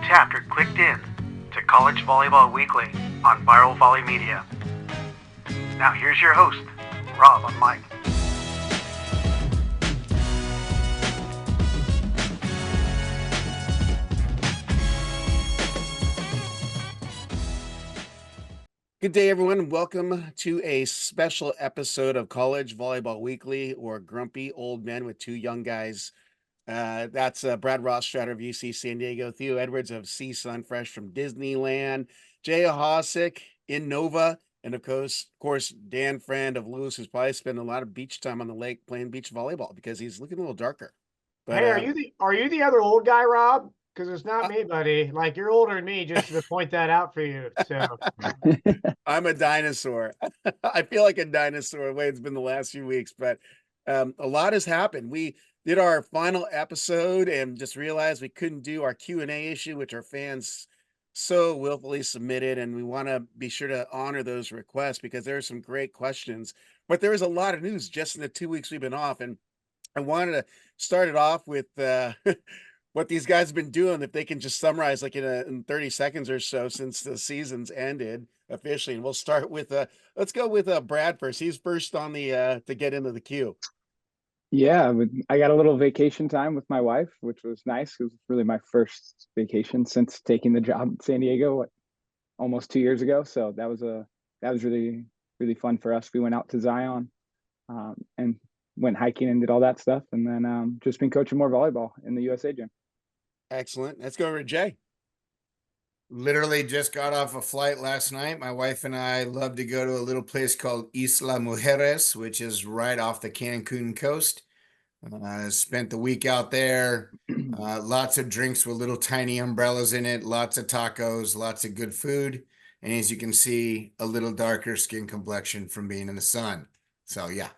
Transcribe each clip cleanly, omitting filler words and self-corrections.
chapter clicked in to College Volleyball Weekly on Viral Volley Media. Now here's your host, Rob on mic. Good day, everyone, and welcome to a special episode of College Volleyball Weekly, or Grumpy Old Men with Two Young Guys. That's Brad Rothstratter of UC San Diego, Theo Edwards of CSUN Fresh from Disneyland, Jay Hosick in Nova, and of course, Dan Friend of Lewis, who's probably spent a lot of beach time on the lake playing beach volleyball because he's looking a little darker. But hey, are you the other old guy, Rob? Because it's not me, buddy. Like, you're older than me, just to point that out for you. So I'm a dinosaur. I feel like a dinosaur the way it's been the last few weeks, but a lot has happened. We did our final episode and just realized we couldn't do our Q&A issue, which our fans so willfully submitted, and we want to be sure to honor those requests because there are some great questions. But there is a lot of news just in the 2 weeks we've been off, and I wanted to start it off with what these guys have been doing, if they can just summarize like in 30 seconds or so since the season's ended officially. And we'll start with let's go with Brad first. He's first on the to get into the queue. Yeah, I got a little vacation time with my wife, which was nice. It was really my first vacation since taking the job in San Diego almost 2 years ago. So that was really, really fun for us. We went out to Zion and went hiking and did all that stuff, and then just been coaching more volleyball in the USA gym. Excellent. Let's go over to Jay. Literally just got off a flight last night. My wife and I love to go to a little place called Isla Mujeres, which is right off the Cancun coast. Spent the week out there. Lots of drinks with little tiny umbrellas in it, lots of tacos, lots of good food. And as you can see, a little darker skin complexion from being in the sun. So, yeah.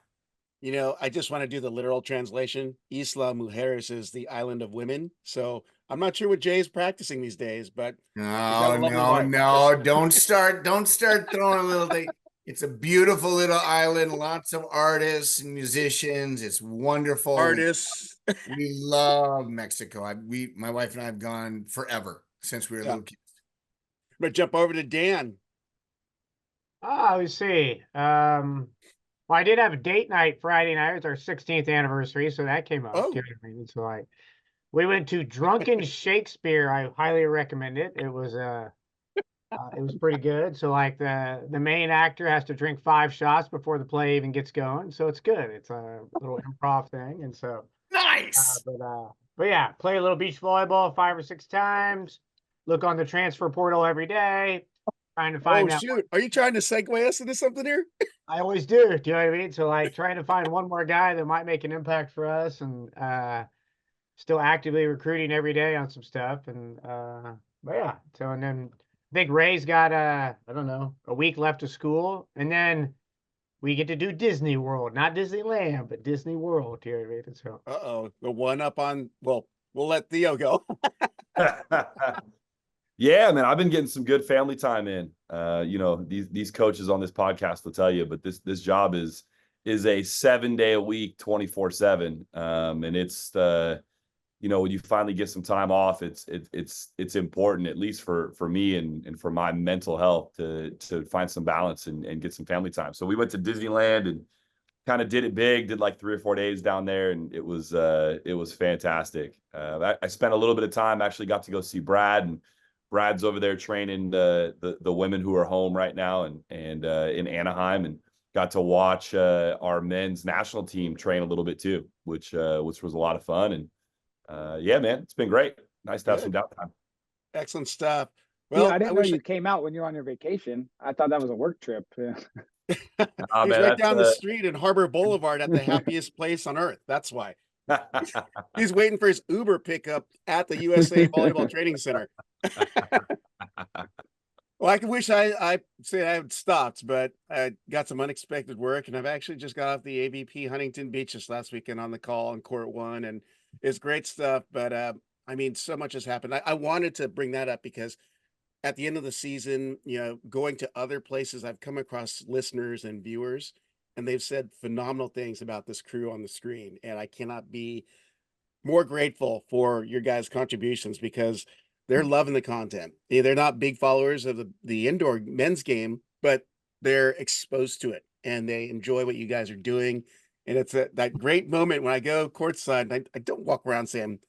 You know, I just want to do the literal translation. Isla Mujeres is the island of women. So I'm not sure what Jay's practicing these days, but no. Don't start throwing a little thing. It's a beautiful little island, lots of artists and musicians. It's wonderful. Artists. We love Mexico. My wife and I have gone forever since we were little kids. But jump over to Dan. let's see. Well, I did have a date night Friday night. It was our 16th anniversary, so that came up. Oh. It's like we went to Drunken Shakespeare. I highly recommend it. It was pretty good. So like the main actor has to drink 5 shots before the play even gets going. So it's good. It's a little improv thing, and so nice. But yeah, play a little beach volleyball 5 or 6 times. Look on the transfer portal every day. Trying to find out. Shoot. Are you trying to segue us into something here? I always do. Do you know what I mean? So like trying to find one more guy that might make an impact for us, and still actively recruiting every day on some stuff. And but yeah. So and then Big Ray's got I don't know, a week left of school, and then we get to do Disney World, not Disneyland, but Disney World here. So the one up on we'll let Theo go. Yeah, man, I've been getting some good family time in. These coaches on this podcast will tell you, but this job is a 7-day a week, 24/7. And it's when you finally get some time off, it's important, at least for me and for my mental health, to find some balance and get some family time. So we went to Disneyland and kind of did it big, did like 3 or 4 days down there, and it was fantastic. I spent a little bit of time, actually got to go see Brad, and Brad's over there training the women who are home right now and in Anaheim, and got to watch our men's national team train a little bit too, which was a lot of fun. And yeah, man, it's been great. Nice to have some downtime. Excellent stuff. Well, yeah, I didn't know you came out when you're on your vacation. I thought that was a work trip. Yeah. He's right down the street in Harbor Boulevard at the happiest place on earth. That's why. He's waiting for his Uber pickup at the USA Volleyball Training Center. Well, I wish I said I had stopped, but I got some unexpected work, and I've actually just got off the AVP Huntington Beach this last weekend on the call on Court 1, and it's great stuff. But I mean, so much has happened. I wanted to bring that up because at the end of the season, going to other places, I've come across listeners and viewers, and they've said phenomenal things about this crew on the screen, and I cannot be more grateful for your guys' contributions, because they're loving the content. Yeah, they're not big followers of the indoor men's game, but they're exposed to it and they enjoy what you guys are doing. And it's that great moment when I go courtside and I don't walk around saying,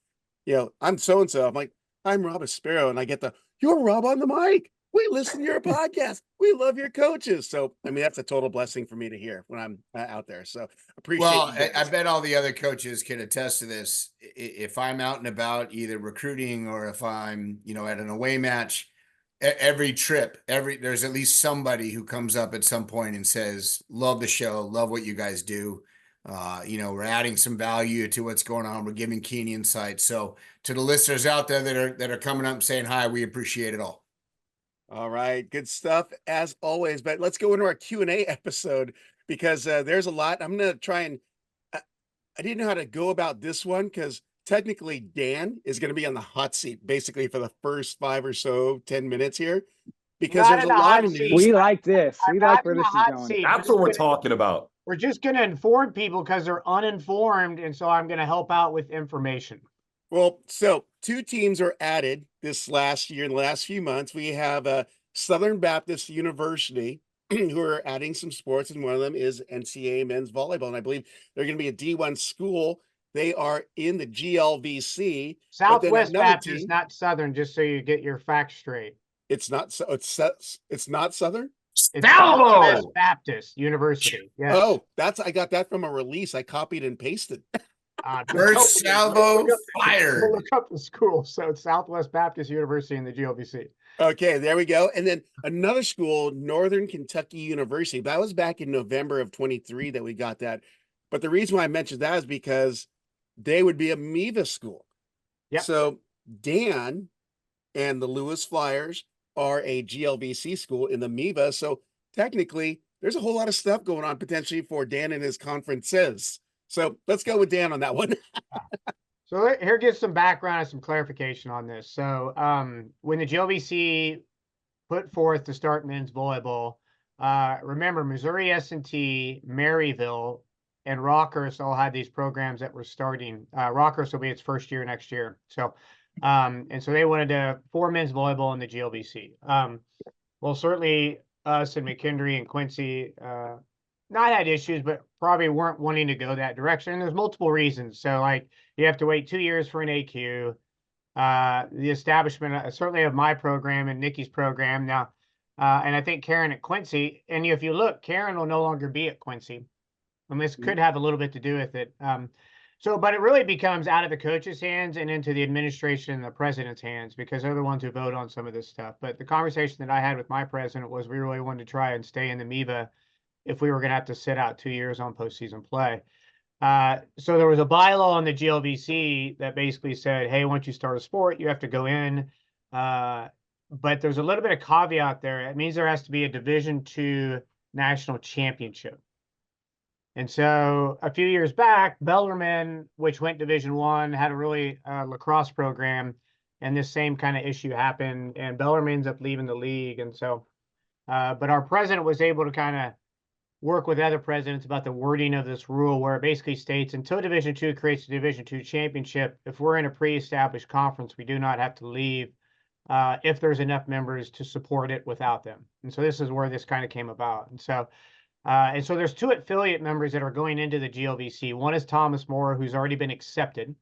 I'm so-and-so. I'm like, I'm Rob Sparrow. And I get you're Rob on the mic. We listen to your podcast. We love your coaches. So, I mean, that's a total blessing for me to hear when I'm out there. So appreciate Well, you I guys. bet all the other coaches can attest to this. If I'm out and about, either recruiting or if I'm, at an away match, every trip, there's at least somebody who comes up at some point and says, love the show, love what you guys do. We're adding some value to what's going on. We're giving keen insight. So to the listeners out there that are coming up and saying hi, we appreciate it all. All right, good stuff as always. But let's go into our Q&A episode because there's a lot. I'm going to try and I didn't know how to go about this one because technically Dan is going to be on the hot seat basically for the first 5 or so 10 minutes here because Not there's in a the lot hot of seat. news. We like this. We I'm like not where in the this is hot going. seat. That's what we're talking about. We're just going to inform people because they're uninformed, and so I'm going to help out with information. Well, so 2 teams are added this last year, in the last few months. We have Southern Baptist University who are adding some sports, and one of them is NCAA men's volleyball. And I believe they're going to be a D1 school. They are in the GLVC. But then Southwest another Baptist, team, not Southern, just so you get your facts straight. it's not Southern. It's Salvo! Southwest Baptist University. Yes. Oh, I got that from a release. I copied and pasted. First salvo fired. Look up the school. So it's Southwest Baptist University in the GLVC. Okay, there we go. And then another school, Northern Kentucky University. That was back in November of 23 that we got that. But the reason why I mentioned that is because they would be a MIVA school. Yep. So Dan and the Lewis Flyers are a GLVC school in the MIVA. So technically, there's a whole lot of stuff going on potentially for Dan and his conferences. So let's go with Dan on that one. So here gives some background and some clarification on this. So when the GLVC put forth to start men's volleyball, remember Missouri S&T, Maryville, and Rockhurst all had these programs that were starting. Rockhurst will be its first year next year. So and so they wanted to for men's volleyball in the GLVC. Well, certainly us and McKendree and Quincy not had issues, but probably weren't wanting to go that direction. And there's multiple reasons. So like you have to wait 2 years for an AQ. The establishment certainly of my program and Nikki's program now, and I think Karen at Quincy. And if you look, Karen will no longer be at Quincy, and this could have a little bit to do with it. But it really becomes out of the coach's hands and into the administration and the president's hands because they're the ones who vote on some of this stuff. But the conversation that I had with my president was we really wanted to try and stay in the MIVA if we were going to have to sit out 2 years on postseason play. So there was a bylaw on the GLVC that basically said, hey, once you start a sport, you have to go in. But there's a little bit of caveat there. It means there has to be a Division II national championship. And so a few years back, Bellarmine, which went Division I, had a really lacrosse program, and this same kind of issue happened, and Bellarmine ends up leaving the league. And so, but our president was able to kind of work with other presidents about the wording of this rule where it basically states until Division II creates a Division II championship, if we're in a pre-established conference, we do not have to leave if there's enough members to support it without them. And so this is where this kind of came about. And so there's 2 affiliate members that are going into the GLVC. One is Thomas More, who's already been accepted.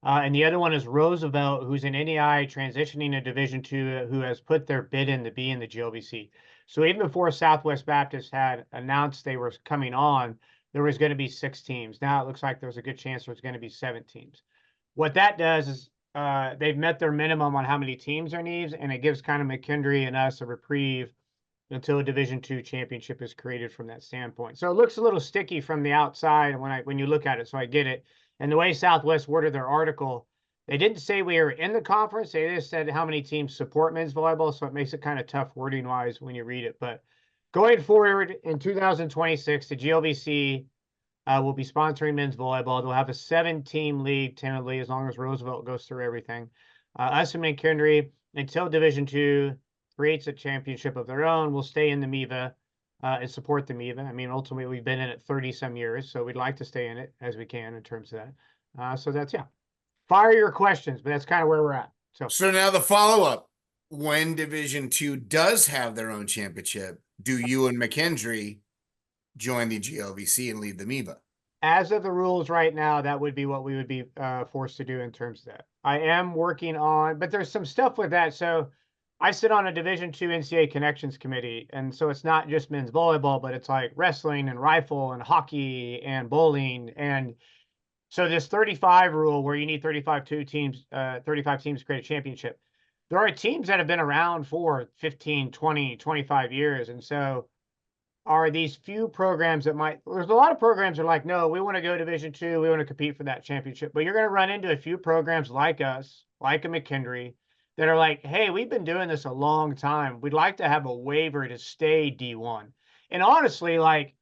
And the other one is Roosevelt, who's an NEI transitioning to Division II, who has put their bid in to be in the GLVC. So even before Southwest Baptist had announced they were coming on, there was going to be 6 teams. Now it looks like there's a good chance there's going to be 7 teams. What that does is they've met their minimum on how many teams there needs, and it gives kind of McKendree and us a reprieve until a Division II championship is created from that standpoint. So it looks a little sticky from the outside when you look at it, so I get it. And the way Southwest worded their article, they didn't say we were in the conference. They just said how many teams support men's volleyball, so it makes it kind of tough wording-wise when you read it. But going forward in 2026, the GLVC will be sponsoring men's volleyball. They'll have a 7-team league, tentatively, as long as Roosevelt goes through everything. Us and McKendree, until Division II creates a championship of their own, will stay in the MIVA and support the MIVA. I mean, ultimately, we've been in it 30-some years, so we'd like to stay in it as we can in terms of that. So that's, yeah. Fire your questions, but that's kind of where we're at. So now the follow-up, when Division II does have their own championship, do you and McKendree join the GLVC and leave the MIVA? As of the rules right now, that would be what we would be forced to do in terms of that. I am working on, but there's some stuff with that. So I sit on a Division II NCAA Connections Committee, and so it's not just men's volleyball, but it's like wrestling and rifle and hockey and bowling. And so this 35 rule where you need 35 teams to create a championship. There are teams that have been around for 15, 20, 25 years. And so are these few programs that there's a lot of programs that are like, no, we want to go Division II, we want to compete for that championship. But you're going to run into a few programs like us, like a McKendree, that are like, hey, we've been doing this a long time. We'd like to have a waiver to stay D1. And honestly, like,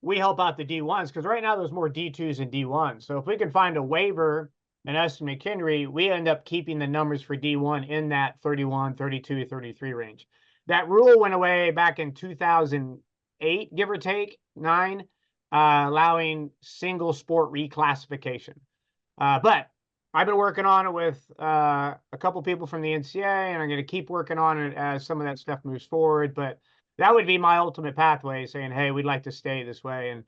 we help out the D1s because right now there's more D2s and D1s. So if we can find a waiver and us and McKendree, we end up keeping the numbers for D1 in that 31, 32, 33 range. That rule went away back in 2008, give or take, 9, allowing single sport reclassification. But I've been working on it with a couple people from the NCAA, and I'm going to keep working on it as some of that stuff moves forward. But that would be my ultimate pathway, saying, hey, we'd like to stay this way. And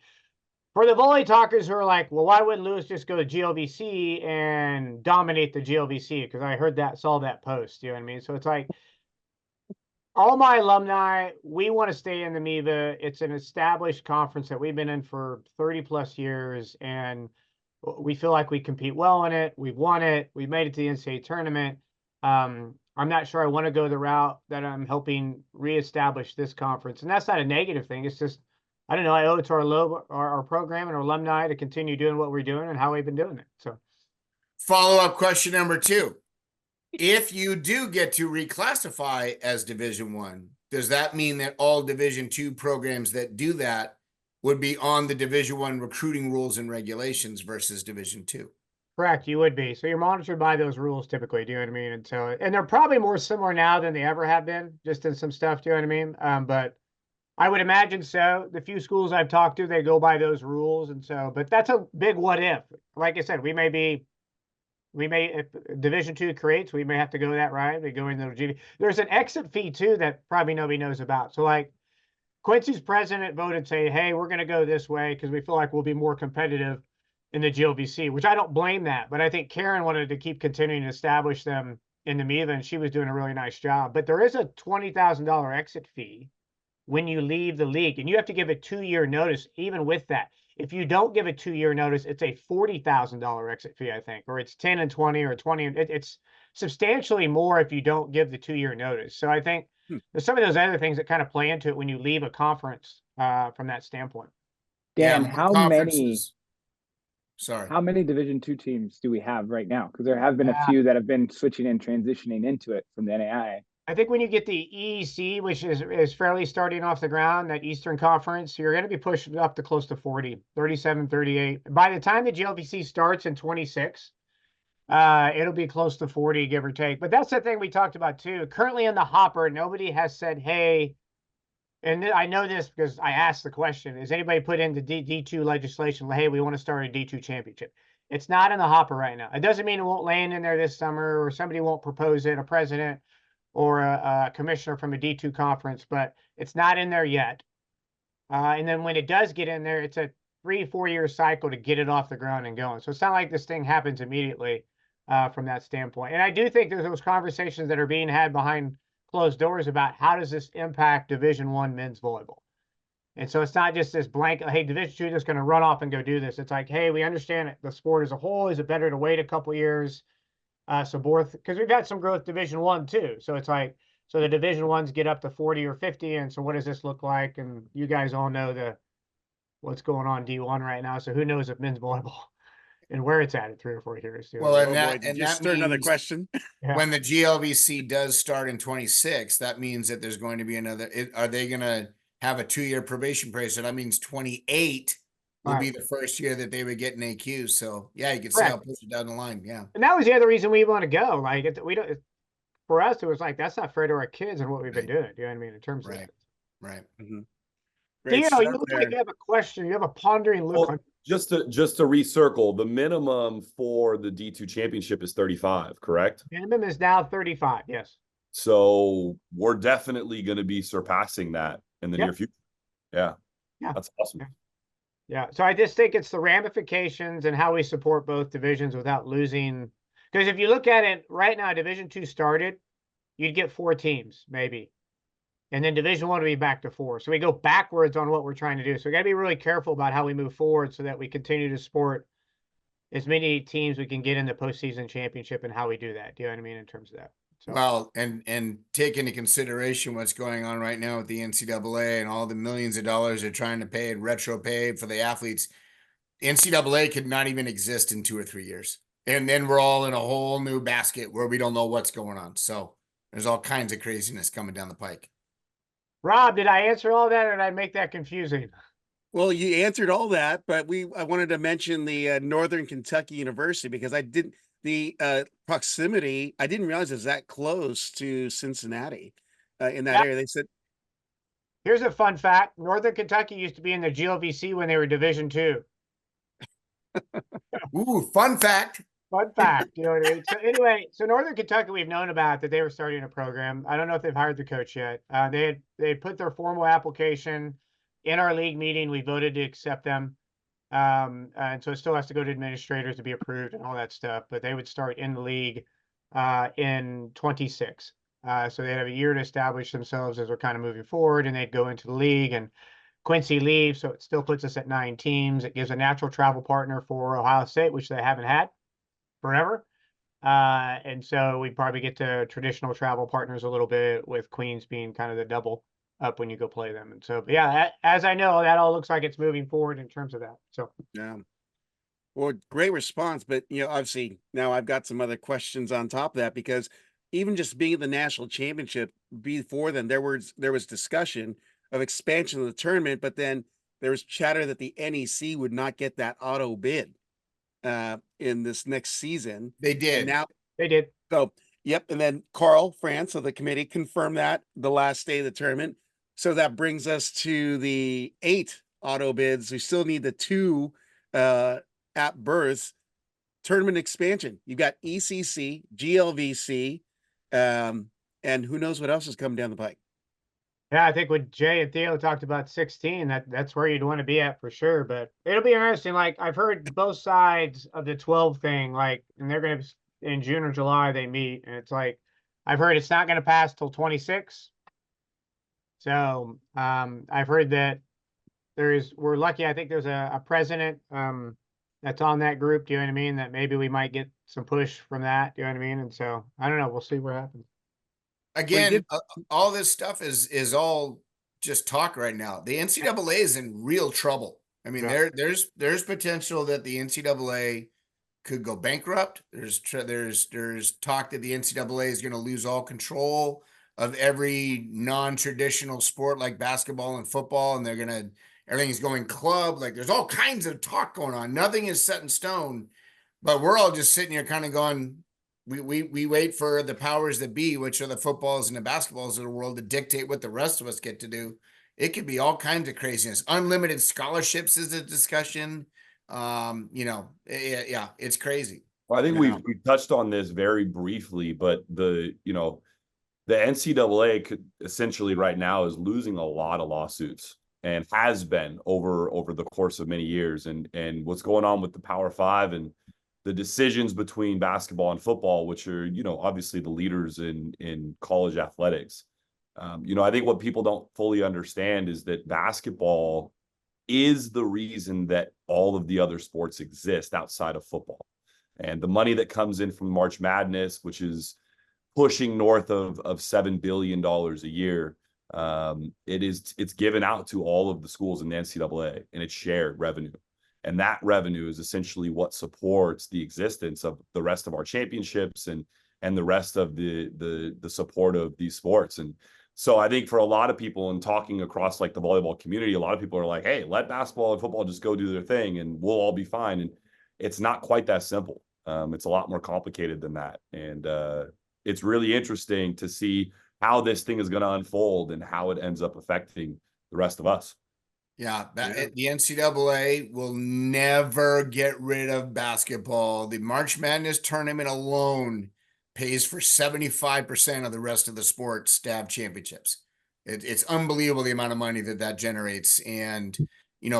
for the volley talkers who are like, well, why wouldn't Lewis just go to GLVC and dominate the GLVC? Because I saw that post, you know what I mean? So it's like, all my alumni, we want to stay in the MIVA. It's an established conference that we've been in for 30 plus years, and we feel like we compete well in it. We've won it. We've made it to the NCAA tournament. I'm not sure I want to go the route that I'm helping reestablish this conference. And that's not a negative thing. It's just, I don't know, I owe it to our program and our alumni to continue doing what we're doing and how we've been doing it. So, follow-up question number 2. If you do get to reclassify as Division I, does that mean that all Division II programs that do that would be on the Division I recruiting rules and regulations versus Division II? Correct, you would be. So you're monitored by those rules typically, do you know what I mean? And so, and they're probably more similar now than they ever have been, just in some stuff, do you know what I mean? But I would imagine so. The few schools I've talked to, they go by those rules. And so, but that's a big what if. Like I said, if Division II creates, we may have to go that route. We go into the GV. There's an exit fee too that probably nobody knows about. So like Quincy's president voted, say, hey, we're going to go this way because we feel like we'll be more competitive in the GLVC, which I don't blame that. But I think Karen wanted to keep continuing to establish them in the MIVA, and she was doing a really nice job. But there is a $20,000 exit fee when you leave the league, and you have to give a 2-year notice even with that. If you don't give a 2-year notice, it's a $40,000 exit fee, I think, or it's 10 and 20 or 20. It's substantially more if you don't give the 2-year notice. So I think there's some of those other things that kind of play into it when you leave a conference from that standpoint. Dan, Yeah, how many Division II teams do we have right now? Because there have been a few that have been switching and transitioning into it from the NAIA. I think when you get the EEC, which is fairly starting off the ground, that Eastern Conference, you're going to be pushing up to close to 40, 37, 38. By the time the GLVC starts in 26, it'll be close to 40, give or take. But that's the thing we talked about too. Currently in the hopper, nobody has said, hey, and I know this because I asked the question, is anybody put into D2 legislation, hey, we want to start a D2 championship? It's not in the hopper right now. It doesn't mean it won't land in there this summer or somebody won't propose it, a president or a commissioner from a D2 conference, but it's not in there yet. And then when it does get in there, it's a 3-4 year cycle to get it off the ground and going. So it's not like this thing happens immediately from that standpoint. And I do think there's those conversations that are being had behind closed doors about how does this impact Division I men's volleyball. And so it's not just this blanket, hey, Division II is just going to run off and go do this. It's like, hey, we understand it. The sport as a whole, is it better to wait a couple years? So both, because we've got some growth Division I too. So it's like, so the Division Is get up to 40 or 50. And so what does this look like? And you guys all know what's going on D1 right now. So who knows if men's volleyball and where it's at in 3 or 4 years. Too. Well, and Boy, did you start another question. When the GLVC does start in 26, that means that there's going to be another. Are they going to have a 2-year probation period? So that means 28 would be the first year that they would get an AQ. So yeah, you can see how it puts it down the line. Yeah. And that was the other reason we want to go. Like for us, it was like, that's not fair to our kids and what we've been doing. You know what I mean? In terms of right. Theo, you look there. like you have a question. You have a pondering look on. Just to recircle, the minimum for the D2 championship is 35, correct? Minimum is now 35. Yes. So we're definitely going to be surpassing that in the near future. Yeah. Yeah. That's awesome. Yeah. So I just think it's the ramifications and how we support both divisions without losing. Because if you look at it right now, Division II started, you'd get 4 teams maybe. And then Division I would be back to 4. So we go backwards on what we're trying to do. So we got to be really careful about how we move forward so that we continue to support as many teams we can get in the postseason championship and how we do that. Do you know what I mean in terms of that? So. Well, and take into consideration what's going on right now with the NCAA and all the millions of dollars they're trying to pay and retro pay for the athletes. NCAA could not even exist in 2 or 3 years. And then we're all in a whole new basket where we don't know what's going on. So there's all kinds of craziness coming down the pike. Rob, did I answer all that or did I make that confusing? Well, you answered all that, but I wanted to mention the Northern Kentucky University because the proximity, I didn't realize it was that close to Cincinnati in that area. They said. Here's a fun fact. Northern Kentucky used to be in the GLVC when they were Division II. Ooh, fun fact. Fun fact. You know what I mean? So anyway, so Northern Kentucky, we've known about that they were starting a program. I don't know if they've hired the coach yet. They had put their formal application in our league meeting. We voted to accept them. And so it still has to go to administrators to be approved and all that stuff, but they would start in the league in 26. So they'd have a year to establish themselves as we're kind of moving forward, and they'd go into the league. And Quincy leaves, so it still puts us at 9 teams. It gives a natural travel partner for Ohio State, which they haven't had forever. And so we probably get to traditional travel partners a little bit, with Queens being kind of the double up when you go play them. And so, but yeah, as I know, that all looks like it's moving forward in terms of that. So, yeah. Well, great response. But, obviously now I've got some other questions on top of that, because even just being at the national championship before then, there was discussion of expansion of the tournament, but then there was chatter that the NEC would not get that auto bid in this next season. They did. And now they did. So, yep. And then Carl France of the committee confirmed that the last day of the tournament. So that brings us to the 8 auto bids. We still need the 2 at birth. Tournament expansion. You've got ECC, GLVC, and who knows what else is coming down the pike. Yeah, I think what Jay and Theo talked about 16, that's where you'd want to be at for sure. But it'll be interesting. Like, I've heard both sides of the 12 thing, like, and they're going to, in June or July, they meet. And it's like, I've heard it's not going to pass till 26. So I've heard that we're lucky. I think there's a president that's on that group. Do you know what I mean? That maybe we might get some push from that. Do you know what I mean? And so I don't know. We'll see what happens. Again, all this stuff is all just talk right now. The NCAA is in real trouble. I mean, there's potential that the NCAA could go bankrupt. There's talk that the NCAA is going to lose all control of every non-traditional sport like basketball and football, and everything is going club. Like, there's all kinds of talk going on. Nothing is set in stone, but we're all just sitting here kind of going, we wait for the powers that be, which are the footballs and the basketballs of the world, to dictate what the rest of us get to do. It could be all kinds of craziness. Unlimited scholarships is a discussion. It's crazy. Well, I think we've touched on this very briefly, but the NCAA could essentially right now is losing a lot of lawsuits, and has been over the course of many years. And what's going on with the Power 5 and the decisions between basketball and football, which are, obviously the leaders in college athletics. I think what people don't fully understand is that basketball is the reason that all of the other sports exist outside of football. And the money that comes in from March Madness, which is pushing north of $7 billion a year, it's given out to all of the schools in the NCAA, and it's shared revenue. And that revenue is essentially what supports the existence of the rest of our championships and the rest of the support of these sports. And so I think for a lot of people, and talking across like the volleyball community, a lot of people are like, hey, let basketball and football just go do their thing and we'll all be fine. And it's not quite that simple. It's a lot more complicated than that. And it's really interesting to see how this thing is going to unfold and how it ends up affecting the rest of us. Yeah, the NCAA will never get rid of basketball. The March Madness tournament alone pays for 75% of the rest of the sports to have championships. It's unbelievable the amount of money that generates. And,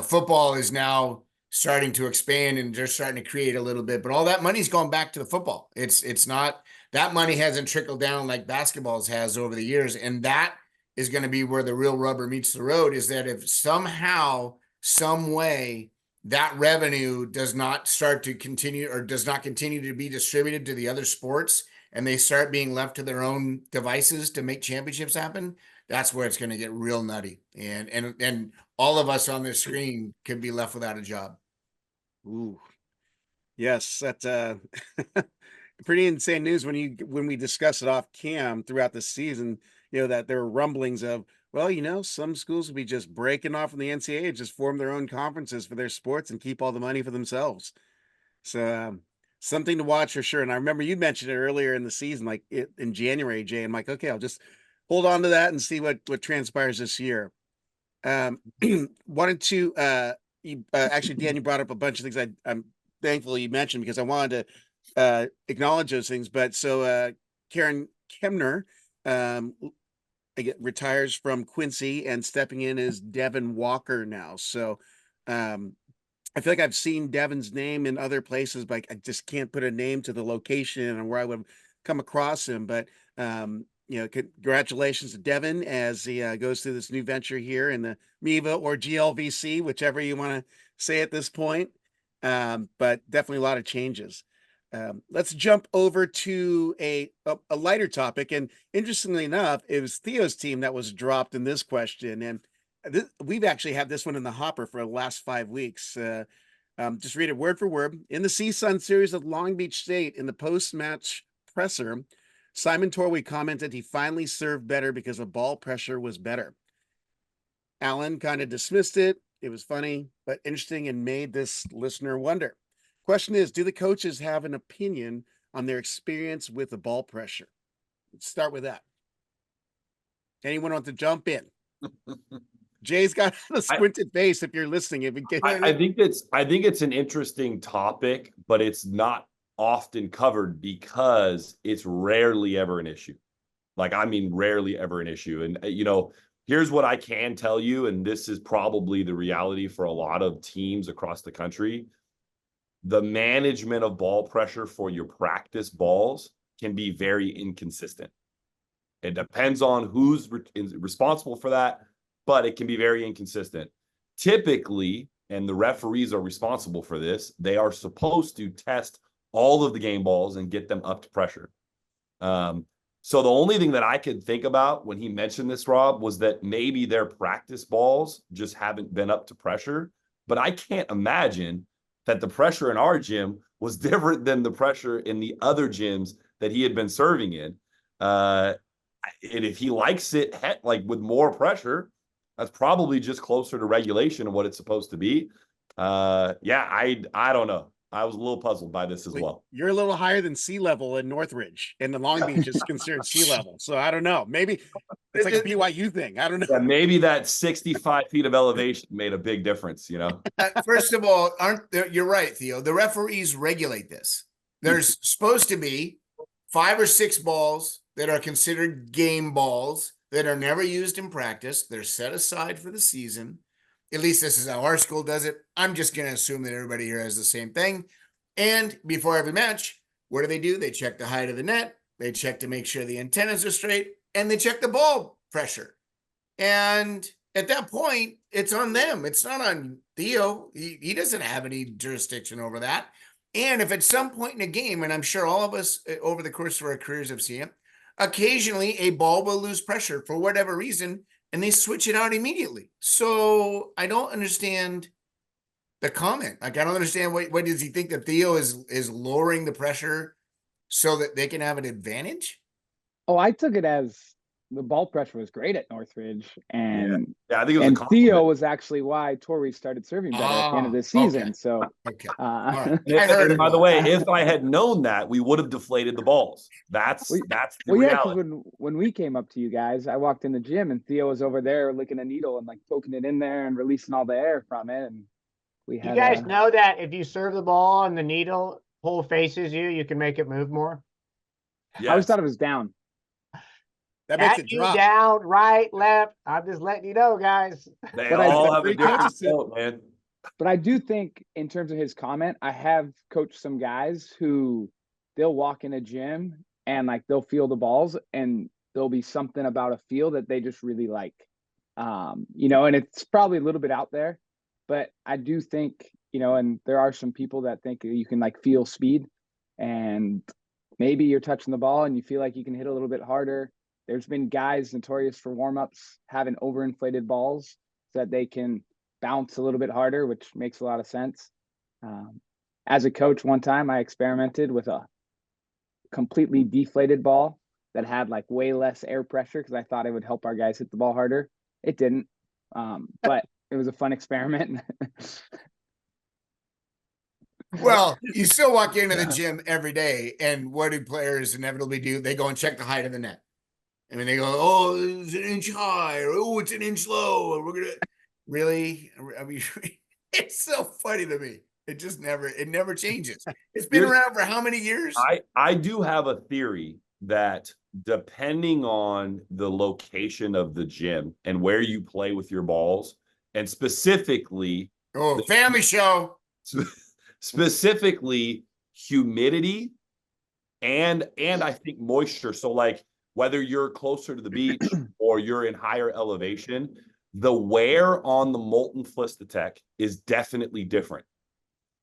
football is now starting to expand and they're starting to create a little bit, but all that money's gone back to the football. It's not, that money hasn't trickled down like basketball's has over the years. And that is going to be where the real rubber meets the road, is that if somehow, some way, that revenue does not start to continue or does not continue to be distributed to the other sports and they start being left to their own devices to make championships happen, that's where it's going to get real nutty. And all of us on this screen could be left without a job. Ooh, yes, that's pretty insane news when we discuss it off cam throughout the season, that there were rumblings of, well, some schools will be just breaking off from the NCAA, just form their own conferences for their sports and keep all the money for themselves. So something to watch for sure. And I remember you mentioned it earlier in the season, like in January, Jay. I'm like, okay, I'll just hold on to that and see what transpires this year. Wanted to actually, Dan, you brought up a bunch of things I'm thankful you mentioned because I wanted to acknowledge those things. But so Karen Kemner retires from Quincy and stepping in is Devin Walker now. So I feel like I've seen Devin's name in other places, but I just can't put a name to the location and where I would come across him. But congratulations to Devin as he goes through this new venture here in the MIVA or GLVC, whichever you want to say at this point. But definitely a lot of changes. Let's jump over to a lighter topic. And interestingly enough, it was Theo's team that was dropped in this question. And we've actually had this one in the hopper for the last 5 weeks. Just read it word for word. In the CSUN series of Long Beach State, in the post-match presser, Simon Torwey commented he finally served better because the ball pressure was better. Alan kind of dismissed it. It was funny, but interesting and made this listener wonder. Question is, do the coaches have an opinion on their experience with the ball pressure? Let's start with that. Anyone want to jump in? Jay's got a squinted face if you're listening. I think it's an interesting topic, but it's not often covered because it's rarely ever an issue. Rarely ever an issue. And, here's what I can tell you, and this is probably the reality for a lot of teams across the country. The management of ball pressure for your practice balls can be very inconsistent. It depends on who's responsible for that, but it can be very inconsistent. Typically, and the referees are responsible for this, they are supposed to test all of the game balls and get them up to pressure. So the only thing that I could think about when he mentioned this, Rob, was that maybe their practice balls just haven't been up to pressure. But I can't imagine that the pressure in our gym was different than the pressure in the other gyms that he had been serving in. And if he likes it with more pressure, that's probably just closer to regulation of what it's supposed to be. I don't know. I was a little puzzled by this as well. You're a little higher than sea level in Northridge, and the Long Beach is considered sea level. So I don't know. Maybe it's like a BYU thing. I don't know. Yeah, maybe that 65 feet of elevation made a big difference, First of all, you're right, Theo. The referees regulate this. There's supposed to be 5 or 6 balls that are considered game balls that are never used in practice. They're set aside for the season. At least this is how our school does it. I'm just going to assume that everybody here has the same thing. And before every match, what do? They check the height of the net. They check to make sure the antennas are straight, and they check the ball pressure. And at that point, it's on them. It's not on Theo. He doesn't have any jurisdiction over that. And if at some point in a game, and I'm sure all of us over the course of our careers have seen it, occasionally a ball will lose pressure for whatever reason, and they switch it out immediately. So I don't understand the comment. I don't understand what does he think that Theo is lowering the pressure so that they can have an advantage? Oh, I took it as the ball pressure was great at Northridge, and Yeah, I think it was a and compliment. Theo was actually why Torrey started serving better at the end of the season. Okay. So, Okay. All right. And, I heard and it by the was. way, if I had known that, we would have deflated the balls. That's the well, yeah, because reality. when we came up to you guys, I walked in the gym and Theo was over there licking a needle and like poking it in there and releasing all the air from it, and we You had guys know that if you serve the ball and the needle pole faces you, you can make it move more? Yes. I always thought it was down. That makes At it you drop. down, right, left. I'm just letting you know, guys. They But all have a Free different coaches tip. quote, man. But I do think, in terms of his comment, I have coached some guys who they'll walk in a gym and like they'll feel the balls and there'll be something about a feel that they just really like. And it's probably a little bit out there, but I do think, and there are some people that think you can like feel speed, and maybe you're touching the ball and you feel like you can hit a little bit harder. There's been guys notorious for warm-ups having overinflated balls so that they can bounce a little bit harder, which makes a lot of sense. As a coach, one time I experimented with a completely deflated ball that had like way less air pressure because I thought it would help our guys hit the ball harder. It didn't, but it was a fun experiment. Well, you still walk into the gym every day, and what do players inevitably do? They go and check the height of the net. I mean, they go, "Oh, it's an inch high," or "Oh, it's an inch low." Or we're gonna really. I mean, it's so funny to me. It never changes. It's been around for how many years? I do have a theory that depending on the location of the gym and where you play with your balls, and specifically, Family show. Specifically humidity and I think moisture. So like whether you're closer to the beach or you're in higher elevation, the wear on the molten Flistatech is definitely different.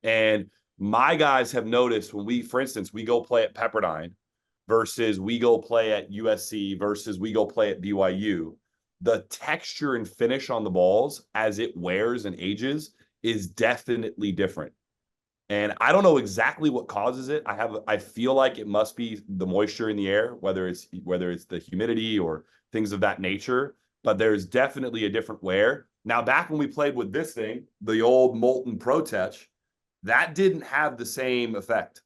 And my guys have noticed when for instance, we go play at Pepperdine versus we go play at USC versus we go play at BYU, the texture and finish on the balls as it wears and ages is definitely different. And I don't know exactly what causes it. I feel like it must be the moisture in the air, whether it's the humidity or things of that nature, but there's definitely a different wear. Now, back when we played with this thing, the old Molten Pro Touch, that didn't have the same effect.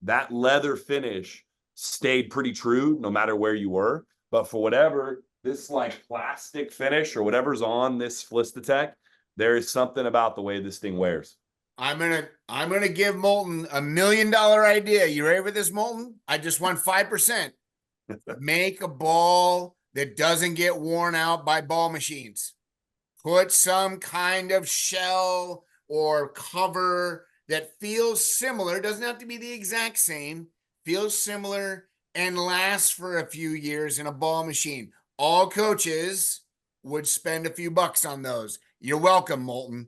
That leather finish stayed pretty true no matter where you were. But for whatever, this like plastic finish or whatever's on this Flistatech, there is something about the way this thing wears. I'm gonna give Molten $1 million idea. You ready for this, Molten? I just want 5%. Make a ball that doesn't get worn out by ball machines. Put some kind of shell or cover that feels similar. Doesn't have to be the exact same. Feels similar and lasts for a few years in a ball machine. All coaches would spend a few bucks on those. You're welcome, Molten.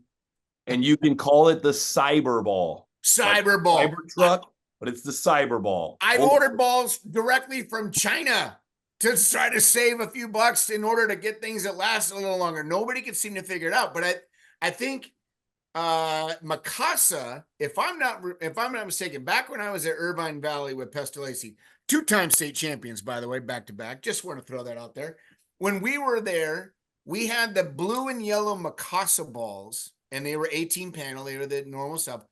And you can call it the cyber ball. Cyber ball. Cyber truck, but it's the cyber ball. I've ordered balls directly from China to try to save a few bucks in order to get things that last a little longer. Nobody can seem to figure it out. But I think Mikasa, if I'm not mistaken, back when I was at Irvine Valley with Pestalozzi, 2-time state champions, by the way, back to back. Just want to throw that out there. When we were there, we had the blue and yellow Mikasa balls, and they were 18 panel. They were the normal stuff.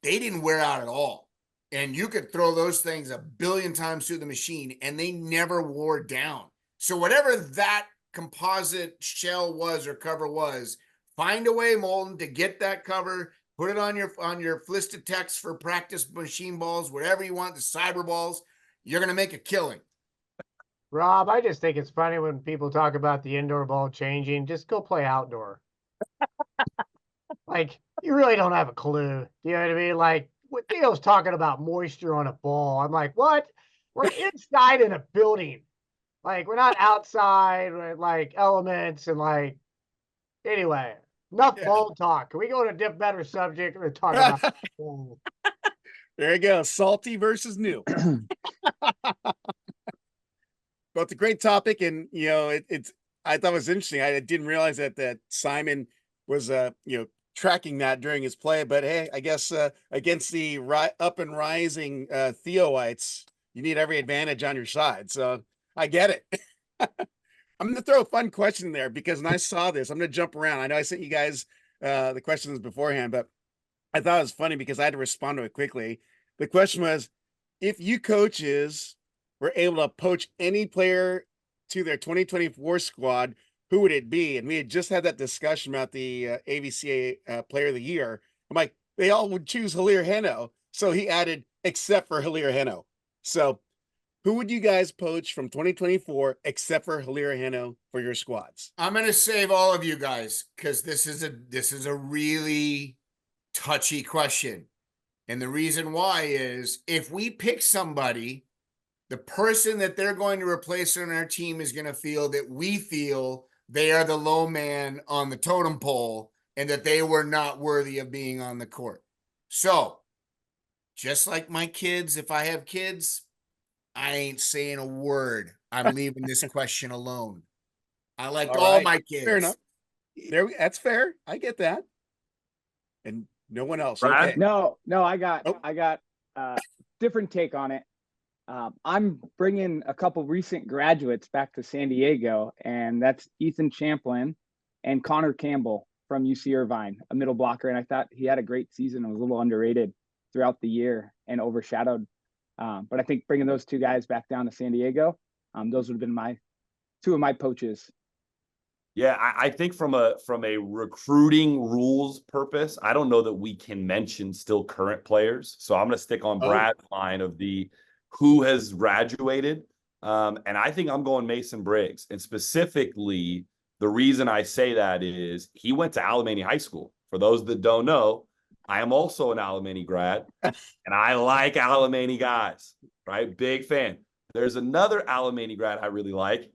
They didn't wear out at all. And you could throw those things 1 billion times through the machine, and they never wore down. So whatever that composite shell was or cover was, find a way, Molten, to get that cover, put it on your Flistatechs for practice machine balls, whatever you want, the cyber balls. You're going to make a killing. Rob, I just think it's funny when people talk about the indoor ball changing. Just go play outdoor. Like, you really don't have a clue. You know what I mean? Like, what Theo's talking about moisture on a ball. I'm like, what? We're inside in a building. Like, we're not outside with like elements and like, anyway, enough ball talk. Can we go to a better subject? We're talking about ball. There you go. Salty versus new. Well, it's a great topic. And, I thought it was interesting. I didn't realize that Simon was, tracking that during his play, but hey, I guess against the up and rising Theoites, you need every advantage on your side. So I get it. I'm going to throw a fun question there because when I saw this, I'm going to jump around. I know I sent you guys the questions beforehand, but I thought it was funny because I had to respond to it quickly. The question was, if you coaches were able to poach any player to their 2024 squad, who would it be? And we had just had that discussion about the AVCA Player of the Year. I'm like, they all would choose Hilaire Heno. So he added, except for Hilaire Heno. So who would you guys poach from 2024 except for Hilaire Heno for your squads? I'm going to save all of you guys because this is a really touchy question. And the reason why is if we pick somebody, the person that they're going to replace on our team is going to feel that we feel they are the low man on the totem pole and that they were not worthy of being on the court. So, just like my kids, if I have kids, I ain't saying a word. I'm leaving this question alone. I liked all my kids. Fair enough. That's fair. I get that. And no one else. Brad? Okay. No, I got Oh. Different take on it. I'm bringing a couple recent graduates back to San Diego, and that's Ethan Champlin and Connor Campbell from UC Irvine, a middle blocker. And I thought he had a great season and was a little underrated throughout the year and overshadowed. But I think bringing those two guys back down to San Diego, those would have been two of my poaches. Yeah, I think from a recruiting rules purpose, I don't know that we can mention still current players. So I'm going to stick on Brad's line of the who has graduated. And I think I'm going Mason Briggs. And specifically, the reason I say that is he went to Alemany High School. For those that don't know, I am also an Alemany grad, and I like Alemany guys, right? Big fan. There's another Alemany grad I really like,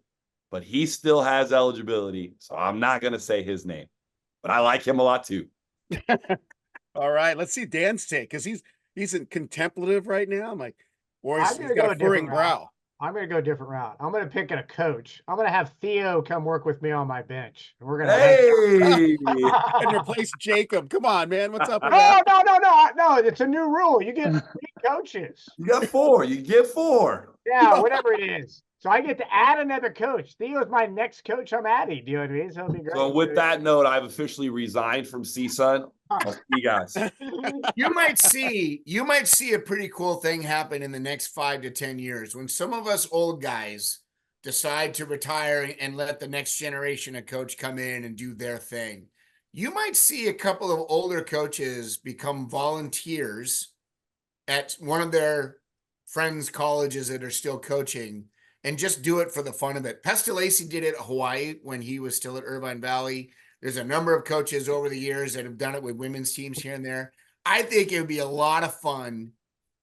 but he still has eligibility, so I'm not going to say his name. But I like him a lot too. All right, let's see Dan's take because he's in contemplative right now. I'm like, or he's I'm gonna got go a furrowing brow. I'm going to go a different route. I'm going to pick a coach. I'm going to have Theo come work with me on my bench. And we're going to Hey! And replace Jacob. Come on, man. What's up with that? No. It's a new rule. You get 3 coaches. You got 4. You get 4. Yeah, whatever it is. So I get to add another coach. Theo's my next coach I'm adding. Do you know what I mean? So it'll be great. So with that note, I've officially resigned from CSUN. I'll see you guys. You might see a pretty cool thing happen in the next 5 to 10 years when some of us old guys decide to retire and let the next generation of coach come in and do their thing. You might see a couple of older coaches become volunteers at one of their friends' colleges that are still coaching and just do it for the fun of it. Pestalacci did it at Hawaii when he was still at Irvine Valley. There's a number of coaches over the years that have done it with women's teams here and there. I think it would be a lot of fun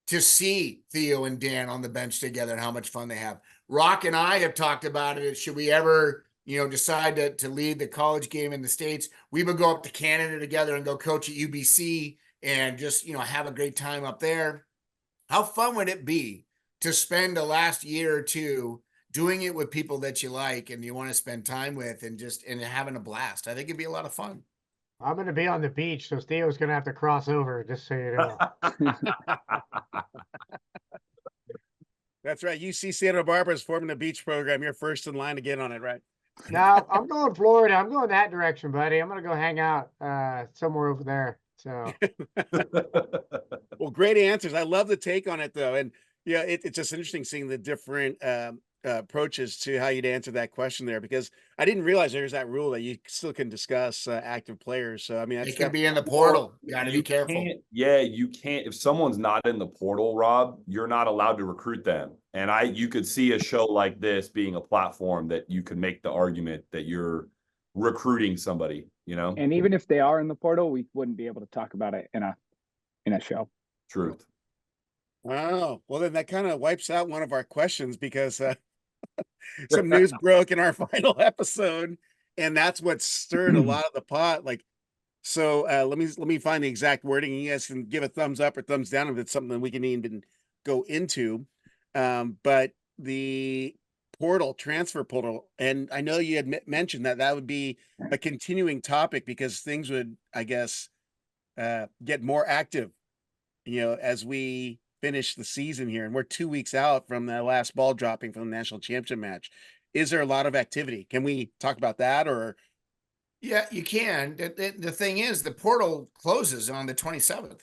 to see Theo and Dan on the bench together and how much fun they have. Rock and I have talked about it. Should we ever, decide to lead the college game in the States, we would go up to Canada together and go coach at UBC and just, have a great time up there. How fun would it be to spend the last year or two doing it with people that you like and you want to spend time with and having a blast? I think it'd be a lot of fun. I'm going to be on the beach, so Theo's going to have to cross over, just so you know. That's right. UC Santa Barbara is forming a beach program. You're first in line to get on it, right? No, I'm going Florida. I'm going that direction, buddy. I'm going to go hang out somewhere over there. So, well, great answers. I love the take on it, though. And yeah, it's just interesting seeing the different approaches to how you'd answer that question there, because I didn't realize there's that rule that you still can discuss active players. So, I mean, it can be in the portal. You got to be careful. You can't. If someone's not in the portal, Rob, you're not allowed to recruit them. And you could see a show like this being a platform that you could make the argument that you're recruiting somebody, And even if they are in the portal, we wouldn't be able to talk about it in a show. Truth. Wow. Well, then that kind of wipes out one of our questions because some news broke in our final episode, and that's what stirred a lot of the pot. So let me find the exact wording. You guys can give a thumbs up or thumbs down if it's something that we can even go into. But the transfer portal, and I know you had mentioned that would be a continuing topic because things would, I guess, get more active, as we finish the season here. And we're 2 weeks out from the last ball dropping from the national championship match. is there a lot of activity? Can we talk about that? Or Yeah, you can. The thing is, the portal closes on the 27th.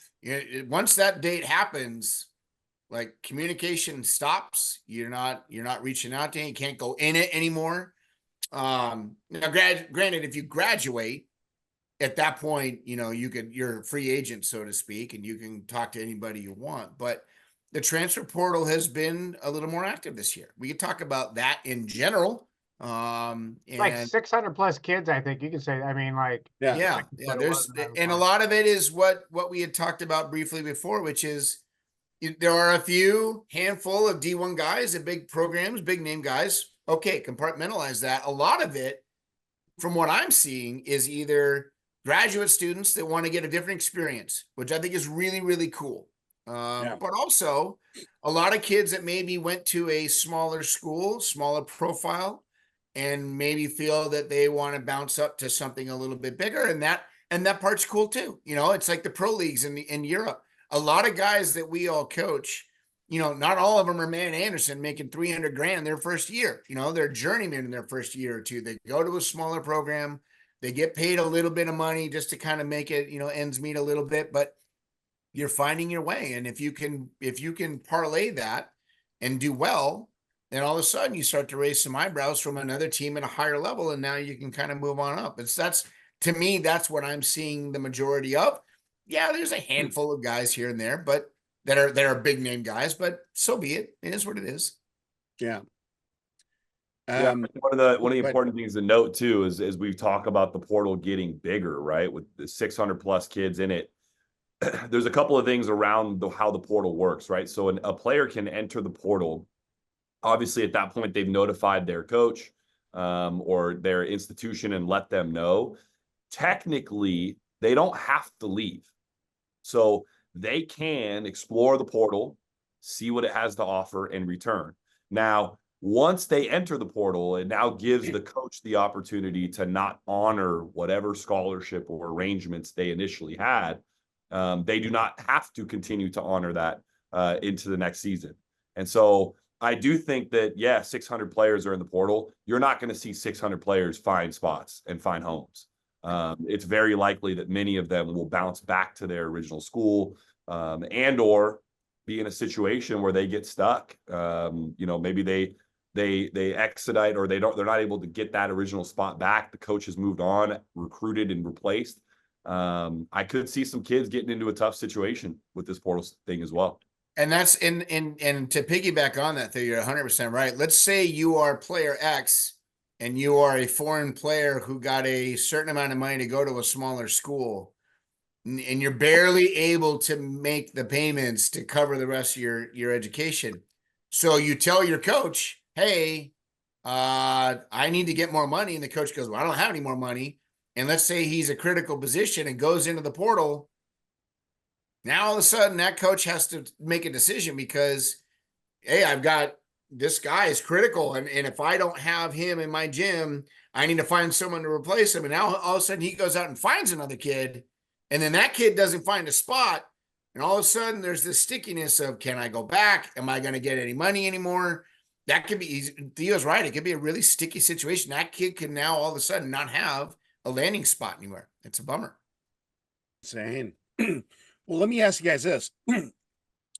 Once that date happens, like communication stops. You're not reaching out to him. You can't go in it anymore. Now, granted, if you graduate at that point, you're a free agent, so to speak, and you can talk to anybody you want. But the transfer portal has been a little more active this year. We could talk about that in general. Like 600 plus kids, I think you can say. I mean, like, yeah. There's, and a lot of it is what we had talked about briefly before, which is there are a few handful of D1 guys at big programs, big name guys. Okay, compartmentalize that. A lot of it, from what I'm seeing, is either graduate students that want to get a different experience, which I think is really, really cool. But also a lot of kids that maybe went to a smaller school, smaller profile, and maybe feel that they want to bounce up to something a little bit bigger. And that part's cool too. It's like the pro leagues in Europe. A lot of guys that we all coach, not all of them are Man Anderson making 300 grand their first year. They're journeyman in their first year or two. They go to a smaller program. They get paid a little bit of money just to kind of make it, ends meet a little bit, but you're finding your way. And if you can parlay that and do well, then all of a sudden you start to raise some eyebrows from another team at a higher level. And now you can kind of move on up. To me, that's what I'm seeing the majority of. Yeah, there's a handful of guys here and there, but that are big name guys, but so be it. It is what it is. Yeah. One of the important things to note too is as we talk about the portal getting bigger, right? With the 600 plus kids in it, there's a couple of things around how the portal works, right? So a player can enter the portal. Obviously, at that point, they've notified their coach or their institution and let them know. Technically, they don't have to leave. So they can explore the portal, see what it has to offer, and return. Now, once they enter the portal, it now gives the coach the opportunity to not honor whatever scholarship or arrangements they initially had. They do not have to continue to honor that into the next season. And so I do think that, 600 players are in the portal. You're not going to see 600 players find spots and find homes. It's very likely that many of them will bounce back to their original school and or be in a situation where they get stuck. Maybe they expedite or they're not able to get that original spot back. The coach has moved on, recruited and replaced. I could see some kids getting into a tough situation with this portal thing as well. And that's and to piggyback on that, you're 100% right. Let's say you are player X and you are a foreign player who got a certain amount of money to go to a smaller school, and you're barely able to make the payments to cover the rest of your education. So you tell your coach, hey, I need to get more money. And the coach goes, well, I don't have any more money. And let's say he's a critical position and goes into the portal. Now, all of a sudden, that coach has to make a decision because, hey, I've got this guy is critical. And if I don't have him in my gym, I need to find someone to replace him. And now all of a sudden he goes out and finds another kid. And then that kid doesn't find a spot. And all of a sudden there's this stickiness of, can I go back? Am I going to get any money anymore? That could be, Theo's right. It could be a really sticky situation. That kid can now all of a sudden not have a landing spot anywhere. It's a bummer. Insane. Well, let me ask you guys this.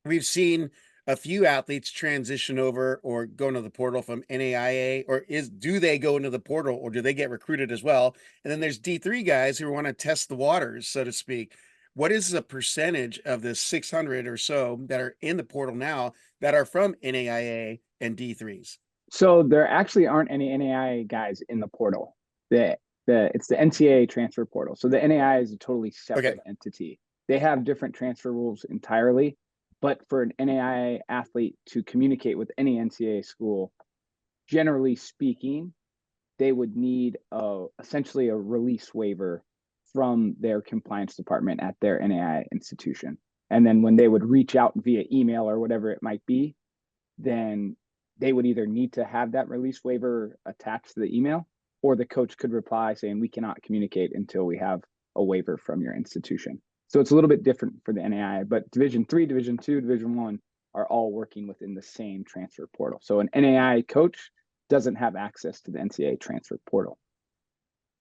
We've seen a few athletes transition over or go into the portal from NAIA, or do they go into the portal or do they get recruited as well? And then there's D3 guys who want to test the waters, so to speak. What is the percentage of the 600 or so that are in the portal now that are from NAIA and D3s? So there actually aren't any NAIA guys in the portal. It's the NCAA transfer portal. So the NAIA is a totally separate entity. They have different transfer rules entirely, but for an NAIA athlete to communicate with any NCAA school, generally speaking, they would need essentially a release waiver from their compliance department at their NAIA institution. And then when they would reach out via email or whatever it might be, then they would either need to have that release waiver attached to the email, or the coach could reply saying, we cannot communicate until we have a waiver from your institution. So it's a little bit different for the NAIA, but Division III, Division II, Division I are all working within the same transfer portal. So an NAIA coach doesn't have access to the NCAA transfer portal.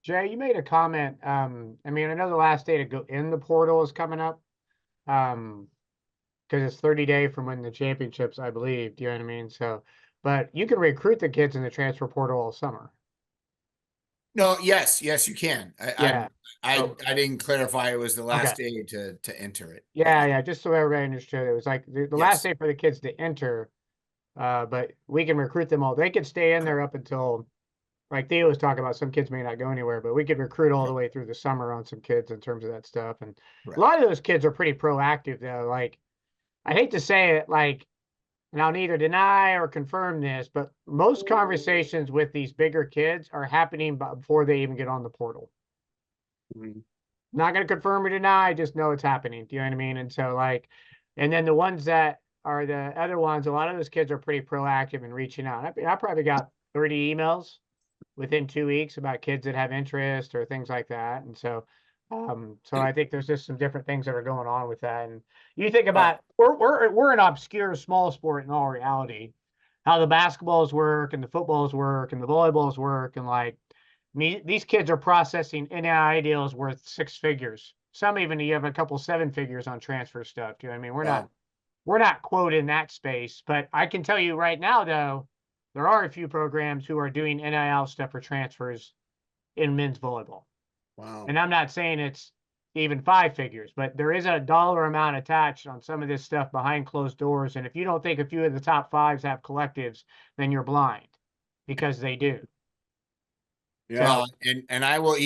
Jay, you made a comment. I mean, I know the last day to go in the portal is coming up. Because it's 30-day from when the championships, I believe. Do you know what I mean? So, but you can recruit the kids in the transfer portal all summer. No, yes, you can. Yeah. I didn't clarify it was the last Okay. day to enter it. Yeah, just so everybody understood. It was like the last day for the kids to enter, but we can recruit them all. They could stay in there up until, like Theo was talking about, some kids may not go anywhere, but we could recruit all the way through the summer on some kids in terms of that stuff. And a lot of those kids are pretty proactive, though. Like, I hate to say it, like, and I'll neither deny or confirm this, but most conversations with these bigger kids are happening before they even get on the portal. Not going to confirm or deny, just know it's happening. Do you know what I mean? And so, like, and then the ones that are the other ones, a lot of those kids are pretty proactive in reaching out. I probably got 30 emails within 2 weeks about kids that have interest or things like that. And so, so I think there's just some different things that are going on with that. And you think about we're an obscure small sport in all reality, how the basketballs work and the footballs work and the volleyballs work, and like these kids are processing NIL deals worth 6 figures. Some even you have a couple 7 figures on transfer stuff. Do you know what I mean? We're not quote in that space, but I can tell you right now though, there are a few programs who are doing NIL stuff for transfers in men's volleyball. Wow. And I'm not saying it's even 5 figures, but there is a dollar amount attached on some of this stuff behind closed doors. And if you don't think a few of the top 5s have collectives, then you're blind, because they do. Yeah. And I will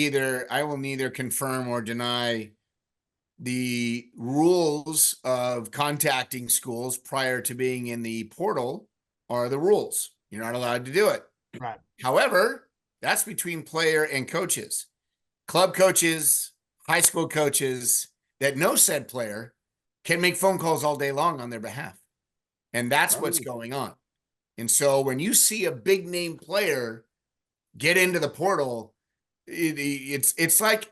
neither confirm or deny the rules of contacting schools prior to being in the portal are the rules. You're not allowed to do it. Right. However, that's between player and coaches. Club coaches, high school coaches that know said player can make phone calls all day long on their behalf. And that's what's going on. And so when you see a big name player get into the portal, it's like,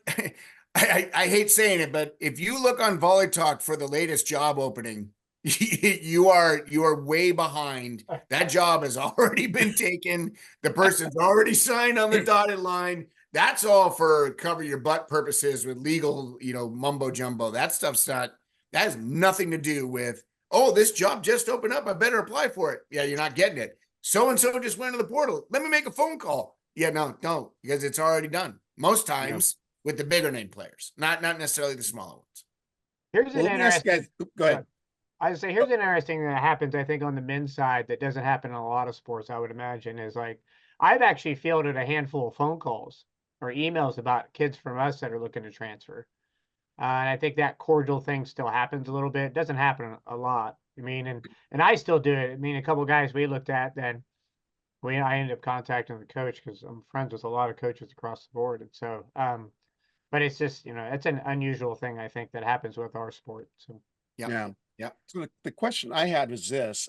I hate saying it, but if you look on Volley Talk for the latest job opening, you are way behind. That job has already been taken. The person's already signed on the dotted line. That's all for cover your butt purposes with legal, mumbo jumbo. That has nothing to do with, oh, this job just opened up, I better apply for it. Yeah, you're not getting it. So-and-so just went to the portal. Let me make a phone call. Yeah, no, because it's already done. Most times with the bigger name players, not necessarily the smaller ones. Here's an interesting. Go ahead. I would say here's an interesting thing that happens, I think, on the men's side that doesn't happen in a lot of sports, I would imagine, is like I've actually fielded a handful of phone calls or emails about kids from us that are looking to transfer. And I think that cordial thing still happens a little bit. It doesn't happen a lot. I mean, and I still do it. I mean, a couple of guys we looked at, then I ended up contacting the coach because I'm friends with a lot of coaches across the board. And so, but it's just, it's an unusual thing, I think, that happens with our sport. So, yeah. So the question I had was this.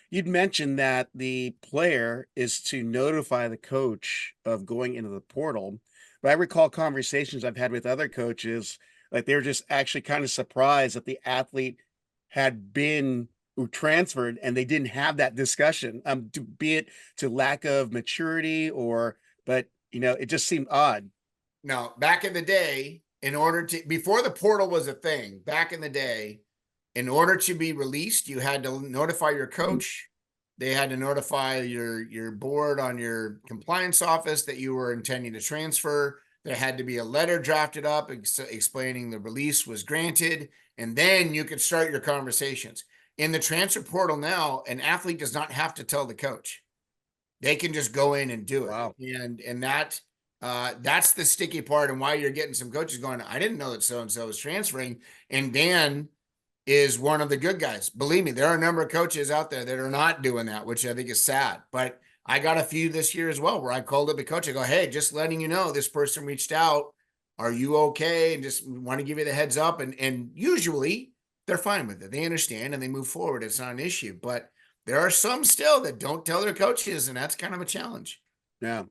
You'd mentioned that the player is to notify the coach of going into the portal. But I recall conversations I've had with other coaches, like they were just actually kind of surprised that the athlete had been transferred and they didn't have that discussion, be it to lack of maturity but it just seemed odd. Now, back in the day, before the portal was a thing, back in the day, in order to be released, you had to notify your coach. They had to notify your board on your compliance office that you were intending to transfer. There had to be a letter drafted up explaining the release was granted, and then you could start your conversations. In the transfer portal now, an athlete does not have to tell the coach. They can just go in and do it. Wow. And that's the sticky part, and why you're getting some coaches going, I didn't know that so-and-so was transferring. And Dan is one of the good guys. Believe me, there are a number of coaches out there that are not doing that, which I think is sad. But I got a few this year as well, where I called up a coach. I go, hey, just letting you know, this person reached out. Are you okay? And just want to give you the heads up. And usually they're fine with it. They understand and they move forward. It's not an issue. But there are some still that don't tell their coaches, and that's kind of a challenge. Yeah.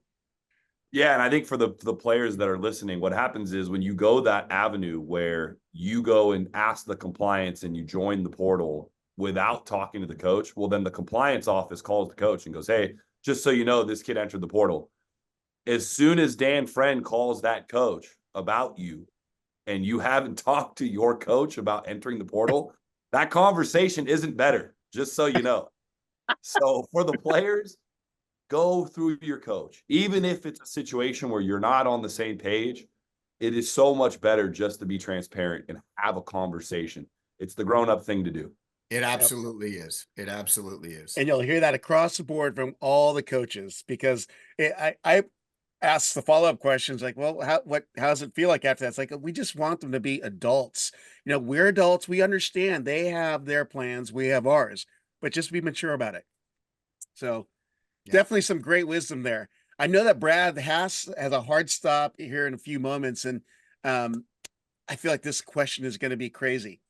Yeah, and I think for the players that are listening, what happens is when you go that avenue where you go and ask the compliance and you join the portal without talking to the coach, well, then the compliance office calls the coach and goes, hey, just so you know, this kid entered the portal. As soon as Dan Friend calls that coach about you and you haven't talked to your coach about entering the portal, that conversation isn't better, just so you know. So for the players, go through your coach. Even if it's a situation where you're not on the same page, it is so much better just to be transparent and have a conversation. It's the grown-up thing to do. It absolutely is. It absolutely is. And you'll hear that across the board from all the coaches, because I ask the follow-up questions like, well, how does it feel like after that? It's like, we just want them to be adults. We're adults. We understand they have their plans. We have ours, but just be mature about it. So definitely some great wisdom there. I know that Brad has a hard stop here in a few moments. And I feel like this question is going to be crazy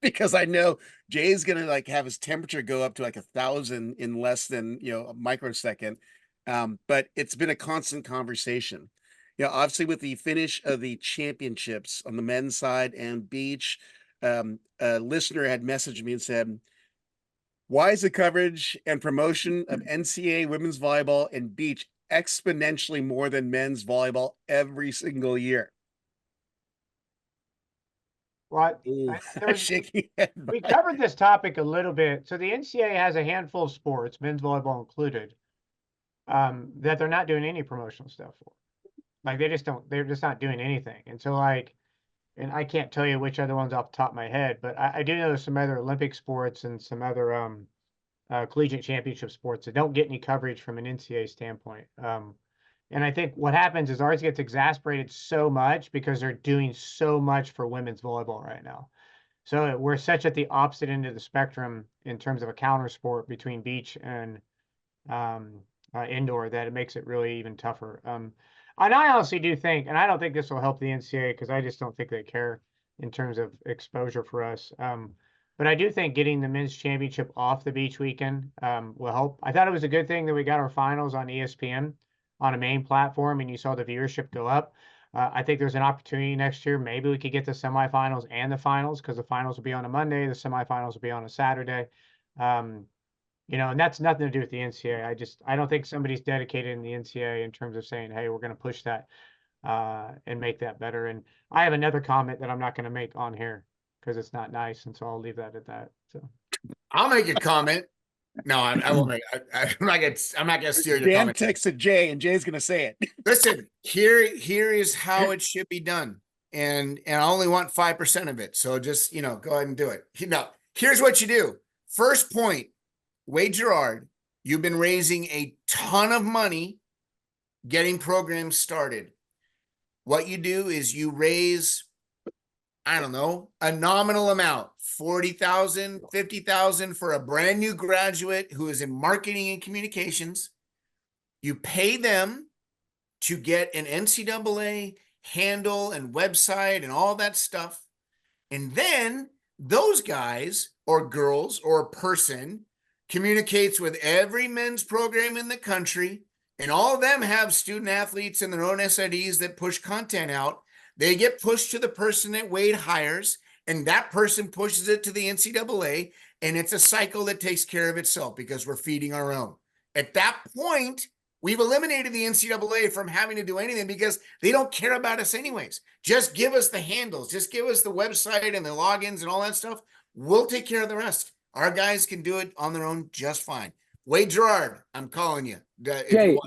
because I know Jay's going to have his temperature go up to 1,000 in less than, a microsecond. But it's been a constant conversation. Obviously with the finish of the championships on the men's side and beach, a listener had messaged me and said, why is the coverage and promotion of NCAA women's volleyball and beach exponentially more than men's volleyball every single year? Well, shaking head, we covered this topic a little bit. So the NCAA has a handful of sports, men's volleyball included, that they're not doing any promotional stuff for. They're just not doing anything. And so and I can't tell you which other ones off the top of my head, but I do know there's some other Olympic sports and some other collegiate championship sports that don't get any coverage from an NCAA standpoint. And I think what happens is ours gets exasperated so much because they're doing so much for women's volleyball right now. So we're such at the opposite end of the spectrum in terms of a counter sport between beach and indoor that it makes it really even tougher. And I honestly do think, and I don't think this will help the NCAA because I just don't think they care in terms of exposure for us. But I do think getting the men's championship off the beach weekend will help. I thought it was a good thing that we got our finals on ESPN on a main platform and you saw the viewership go up. I think there's an opportunity next year. Maybe we could get the semifinals and the finals because the finals will be on a Monday. The semifinals will be on a Saturday. And that's nothing to do with the NCAA. I don't think somebody's dedicated in the NCAA in terms of saying, hey, we're going to push that and make that better. And I have another comment that I'm not going to make on here because it's not nice. And so I'll leave that at that. So I'll make a comment. No, I won't make. I'm not gonna steer your comment. Dan texted Jay, and Jay's gonna say it. Listen, here is how it should be done, and I only want 5% of it. So just go ahead and do it. Now, here's what you do. First point, Wade Gerard, you've been raising a ton of money, getting programs started. What you do is you raise, I don't know, a nominal amount, 40,000, 50,000 for a brand new graduate who is in marketing and communications. You pay them to get an NCAA handle and website and all that stuff. And then those guys or girls or a person communicates with every men's program in the country, and all of them have student athletes and their own SIDs that push content out. They get pushed to the person that Wade hires, and that person pushes it to the NCAA, and it's a cycle that takes care of itself because we're feeding our own. At that point, we've eliminated the NCAA from having to do anything because they don't care about us anyways. Just give us the handles. Just give us the website and the logins and all that stuff. We'll take care of the rest. Our guys can do it on their own just fine. Wade Gerard, I'm calling you. Jay,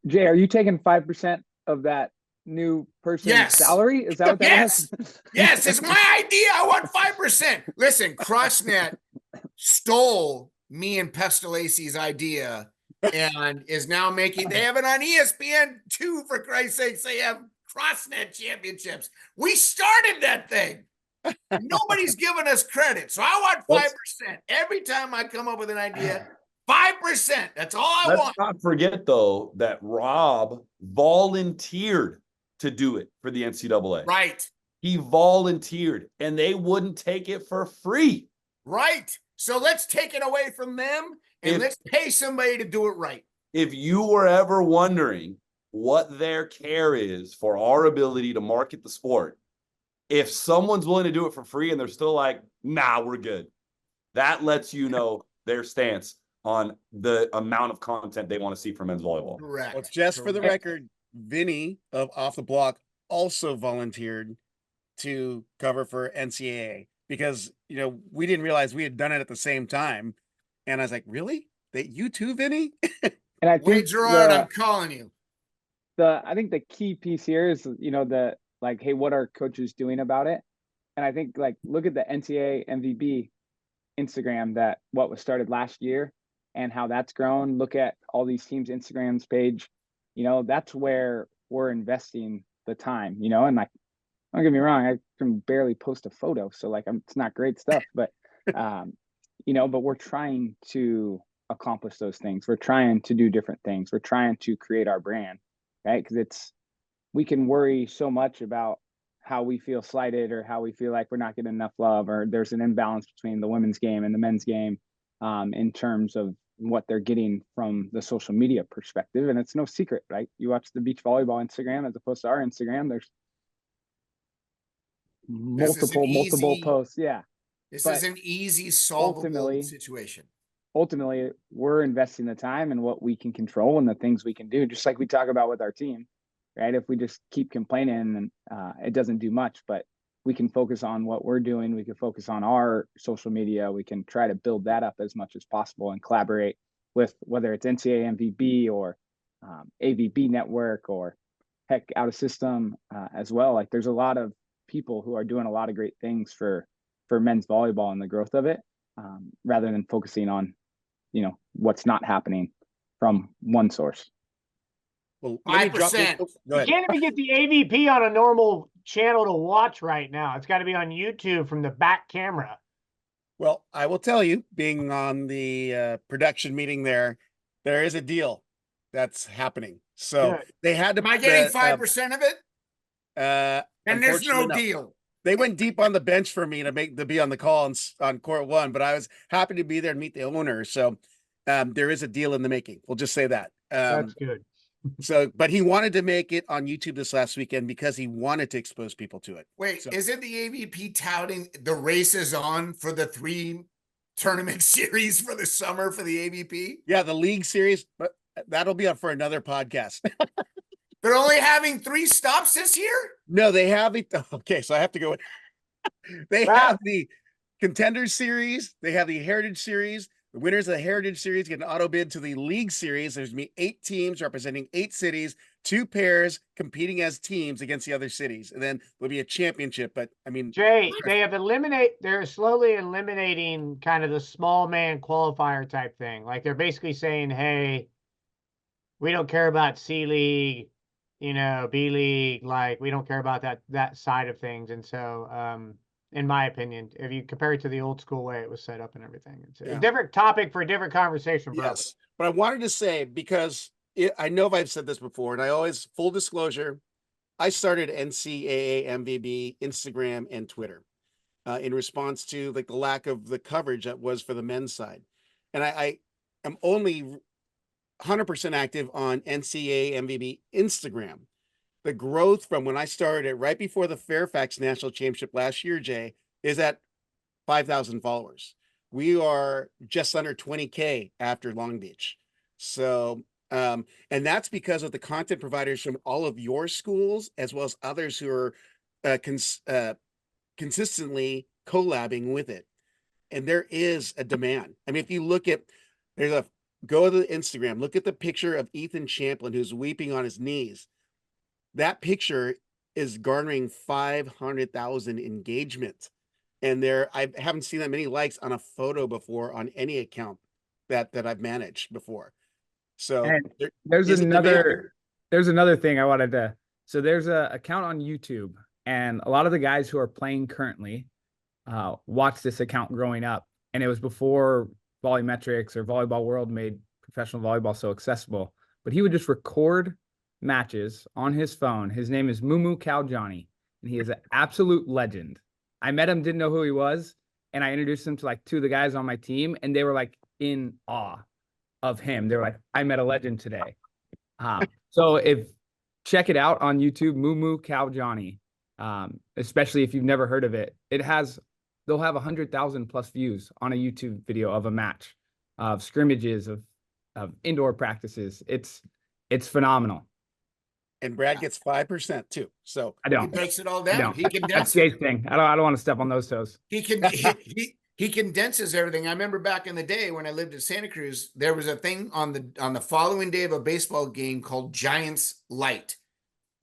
Jay, are you taking 5% of that new person's salary? Is that what that is? Yes, it's my idea. I want 5%. Listen, CrossNet stole me and Pestalacci's idea and is now making, they have it on ESPN too, for Christ's sakes. They have CrossNet championships. We started that thing. Nobody's giving us credit. So I want 5%. Every time I come up with an idea, 5%. That's all I want. Let's not forget, though, that Rob volunteered to do it for the NCAA. Right. He volunteered, and they wouldn't take it for free. Right. So let's take it away from them, and let's pay somebody to do it right. If you were ever wondering what their care is for our ability to market the sport, if someone's willing to do it for free and they're still like, nah, we're good, that lets you know their stance on the amount of content they want to see from men's volleyball. Correct. Well, just for the Correct. record, Vinny of Off the Block also volunteered to cover for NCAA because, you know, we didn't realize we had done it at the same time. And I was like, really? That you too, Vinny? And I think Wait, Gerard, I'm calling you. I think the key piece here is, you know, the like, hey, what are coaches doing about it? And I think like look at the NCAA MVB Instagram what was started last year and how that's grown. Look at all these teams' Instagram's page. You know, that's where we're investing the time, you know, and like, don't get me wrong, I can barely post a photo. So like it's not great stuff, but you know, but we're trying to accomplish those things. We're trying to do different things. We're trying to create our brand, right? Because we can worry so much about how we feel slighted or how we feel like we're not getting enough love or there's an imbalance between the women's game and the men's game in terms of what they're getting from the social media perspective. And it's no secret, right? You watch the beach volleyball Instagram as opposed to our Instagram, there's multiple posts. Yeah. This But is an easy solvable situation. Ultimately, we're investing the time in what we can control and the things we can do, just like we talk about with our team, right? If we just keep complaining and it doesn't do much, but we can focus on what we're doing. We can focus on our social media. We can try to build that up as much as possible and collaborate with whether it's NCAA MVB or AVB network or heck out of system as well. Like there's a lot of people who are doing a lot of great things for men's volleyball and the growth of it, rather than focusing on, you know, what's not happening from one source. Well, let me drop this. 5%. Go You ahead. can't even get the AVP on a normal channel to watch right now. It's got to be on YouTube from the back camera. Well, I will tell you, being on the production meeting there is a deal that's happening. So Good. they had to. Am I getting 5% of it? And there's no Unfortunately, deal. They went deep on the bench for me to be on the call on court one, but I was happy to be there and meet the owner. So there is a deal in the making. We'll just say that. That's good. So, but he wanted to make it on YouTube this last weekend because he wanted to expose people to it. Wait, So, isn't the AVP touting the race is on for the 3 tournament series for the summer for the AVP? yeah, the league series, but that'll be up for another podcast. They're only having 3 stops this year? No, they have it. Okay, so I have to go. They have the Contenders Series. They have the Heritage Series. The winners of the Heritage Series get an auto bid to the League Series. There's going to be 8 teams representing 8 cities, 2 pairs competing as teams against the other cities. And then there'll be a championship. But I mean, Jay, they're slowly eliminating kind of the small man qualifier type thing. Like they're basically saying, hey, we don't care about C League, you know, B League, like we don't care about that side of things. And so in my opinion, if you compare it to the old school way it was set up and everything, it's a different topic for a different conversation. Yes, but I wanted to say, because I know I've said this before, and I always, full disclosure, I started NCAA MVB Instagram and Twitter in response to like the lack of the coverage that was for the men's side. And I am only 100% active on NCAA MVB Instagram. The growth from when I started right before the Fairfax National Championship last year, Jay, is at 5,000 followers. We are just under 20K after Long Beach. So, and that's because of the content providers from all of your schools, as well as others who are consistently collabing with it. And there is a demand. I mean, if you look at, go to the Instagram, look at the picture of Ethan Champlin, who's weeping on his knees. That picture is garnering 500,000 engagement. And I haven't seen that many likes on a photo before on any account that I've managed before. So there's another thing I wanted to, so there's a account on YouTube, and a lot of the guys who are playing currently watched this account growing up, and it was before Volleymetrics or Volleyball World made professional volleyball so accessible, but he would just record matches on his phone. His name is Moo Cow Johnny, and he is an absolute legend. I met him, didn't know who he was, and I introduced him to like 2 of the guys on my team, and they were like in awe of him. They were like, I met a legend today. So check it out on YouTube, Moo Cow Johnny. Especially if you've never heard of it. They'll have 100,000 plus views on a YouTube video of a match. of scrimmages, of indoor practices. It's phenomenal. And Brad gets 5% too. So I He don't. breaks it all I down. don't. He That's condenses. Jay's thing. I don't want to step on those toes. He can he condenses everything. I remember back in the day when I lived in Santa Cruz, there was a thing on the following day of a baseball game called Giants Light.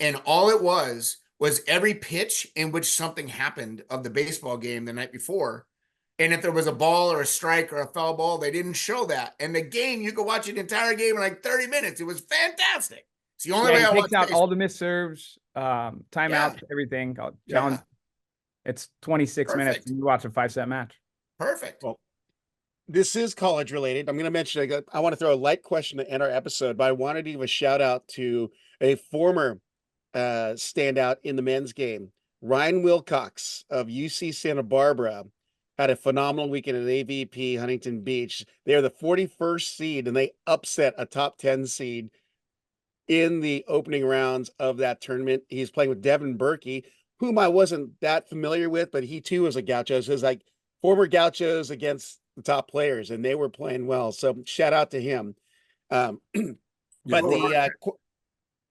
And all it was every pitch in which something happened of the baseball game the night before. And if there was a ball or a strike or a foul ball, they didn't show that. And the game, you could watch an entire game in like 30 minutes. It was fantastic. It's the only way I He watch takes out baseball. all the missed serves, timeouts, everything. Challenge. It's 26 minutes. Perfect. And you watch a 5-set match. Perfect. Well, this is college related. I'm going to mention, I want to throw a light question to end our episode, but I wanted to give a shout out to a former standout in the men's game. Ryan Wilcox of UC Santa Barbara had a phenomenal weekend at AVP Huntington Beach. They're the 41st seed, and they upset a top 10 seed in the opening rounds of that tournament. He's playing with Devin Berkey, whom I wasn't that familiar with, but he too was a Gaucho. So it's like former Gauchos against the top players, and they were playing well. So shout out to him. But he's go a ahead.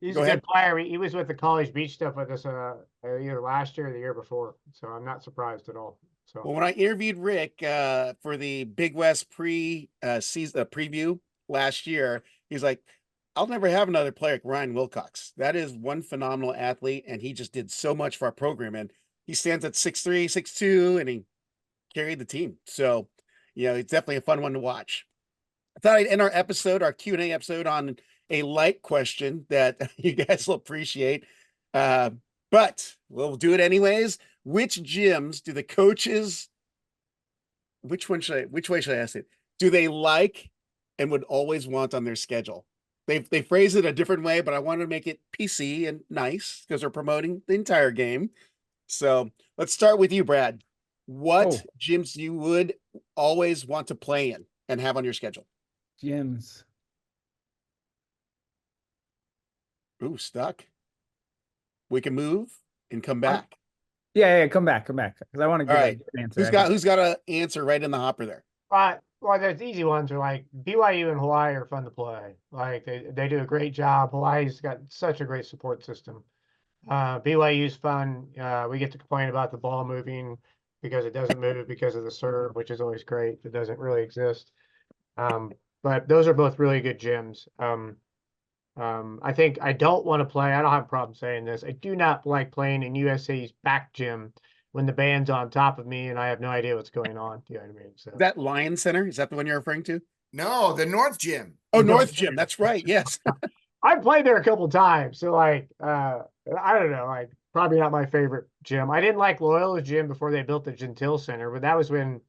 good player. He was with the College Beach stuff with us either last year or the year before. So I'm not surprised at all. So Well, when I interviewed Rick for the Big West season preview last year, he's like, I'll never have another player like Ryan Wilcox. That is one phenomenal athlete, and he just did so much for our program. And he stands at 6'3", 6'2", and he carried the team. So, it's definitely a fun one to watch. I thought I'd end our Q&A episode, on a light question that you guys will appreciate. But we'll do it anyways. Which gyms do the coaches, which way should I ask it? Do they like and would always want on their schedule? They phrase it a different way, but I want to make it PC and nice because they're promoting the entire game. So let's start with you, Brad. What gyms you would always want to play in and have on your schedule? Gyms. Ooh, stuck. We can move and come back. Yeah, come back. Because I want to get an answer. Who's got an answer right in the hopper there? Well, there's easy ones are like BYU and Hawaii are fun to play. Like they do a great job. Hawaii's got such a great support system. BYU's fun. We get to complain about the ball moving because it doesn't move because of the serve, which is always great. It doesn't really exist. But those are both really good gyms. I think I don't want to play. I don't have a problem saying this. I do not like playing in USC's back gym when the band's on top of me and I have no idea what's going on. You know what I mean? So that Lion Center, is that the one you're referring to? No, the North Gym. Oh, North Gym. That's right. Yes. I've played there a couple times. So I don't know, probably not my favorite gym. I didn't like Loyola's gym before they built the Gentile Center, but that was when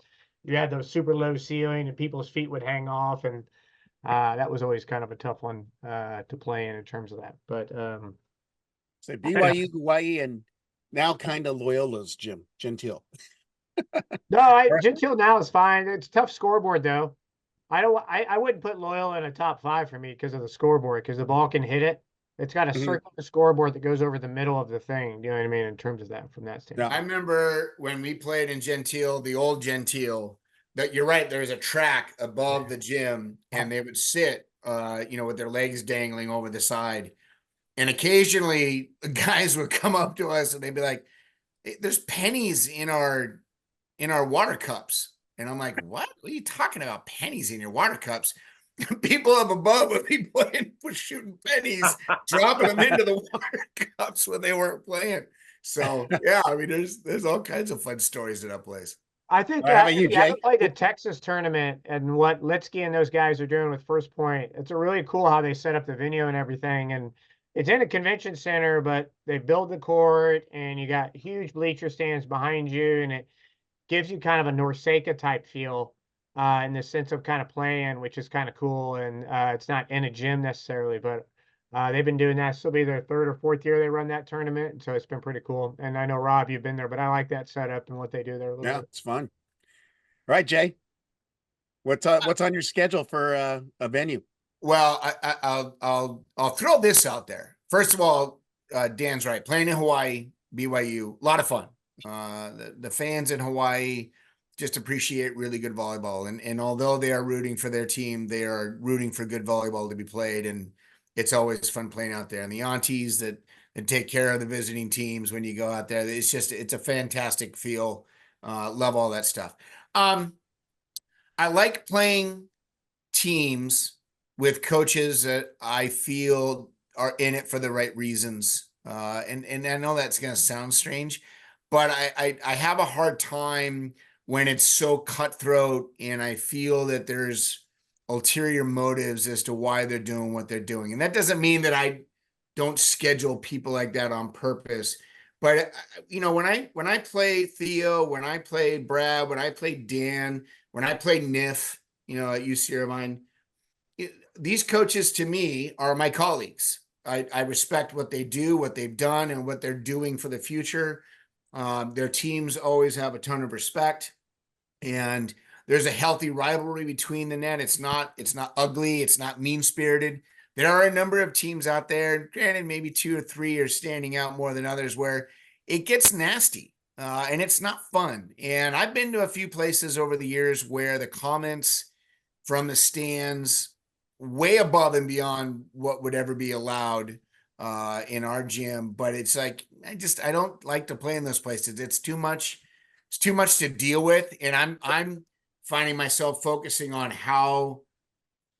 you had those super low ceiling and people's feet would hang off. And that was always kind of a tough one to play in terms of that. But so BYU, Hawaii, and now kind of Loyola's gym, Gentile. No, Gentile now is fine. It's a tough scoreboard though. I wouldn't put Loyola in a top 5 for me because of the scoreboard, because the ball can hit it. It's got a circle the scoreboard that goes over the middle of the thing. You know what I mean? In terms of that, from that standpoint. I remember when we played in Gentile, the old Gentile, that you're right. There's a track above the gym and they would sit, with their legs dangling over the side. And occasionally guys would come up to us and they'd be like, hey, there's pennies in our water cups. And I'm like, what are you talking about? Pennies in your water cups? People up above would be playing, was shooting pennies, dropping them into the water cups when they weren't playing. So yeah, I mean, there's all kinds of fun stories at that place. I think you, Jay? I played the Texas tournament and what Litsky and those guys are doing with First Point. It's a really cool how they set up the venue and everything. And it's in a convention center, but they build the court and you got huge bleacher stands behind you, and it gives you kind of a Norseca type feel in the sense of kind of playing, which is kind of cool. And it's not in a gym necessarily, but they've been doing that. This will be their 3rd or 4th year they run that tournament. So it's been pretty cool. And I know, Rob, you've been there, but I like that setup and what they do there. Yeah, it's fun. All right, Jay, what's on your schedule for a venue? Well, I'll throw this out there. First of all, Dan's right. Playing in Hawaii, BYU, a lot of fun. The fans in Hawaii just appreciate really good volleyball. And although they are rooting for their team, they are rooting for good volleyball to be played. And it's always fun playing out there. And the aunties that take care of the visiting teams when you go out there, it's a fantastic feel. Love all that stuff. I like playing teams with coaches that I feel are in it for the right reasons. And I know that's going to sound strange, but I have a hard time when it's so cutthroat and I feel that there's ulterior motives as to why they're doing what they're doing. And that doesn't mean that I don't schedule people like that on purpose. But when I play Theo, when I play Brad, when I play Dan, when I play Niff, at UC Irvine, these coaches to me are my colleagues. I respect what they do, what they've done, and what they're doing for the future. Their teams always have a ton of respect, and there's a healthy rivalry between the net. It's not ugly. It's not mean-spirited. There are a number of teams out there, granted, maybe 2 or 3 are standing out more than others, where it gets nasty and it's not fun. And I've been to a few places over the years where the comments from the stands way above and beyond what would ever be allowed in our gym. But it's like, I don't like to play in those places. It's too much to deal with. And I'm finding myself focusing on how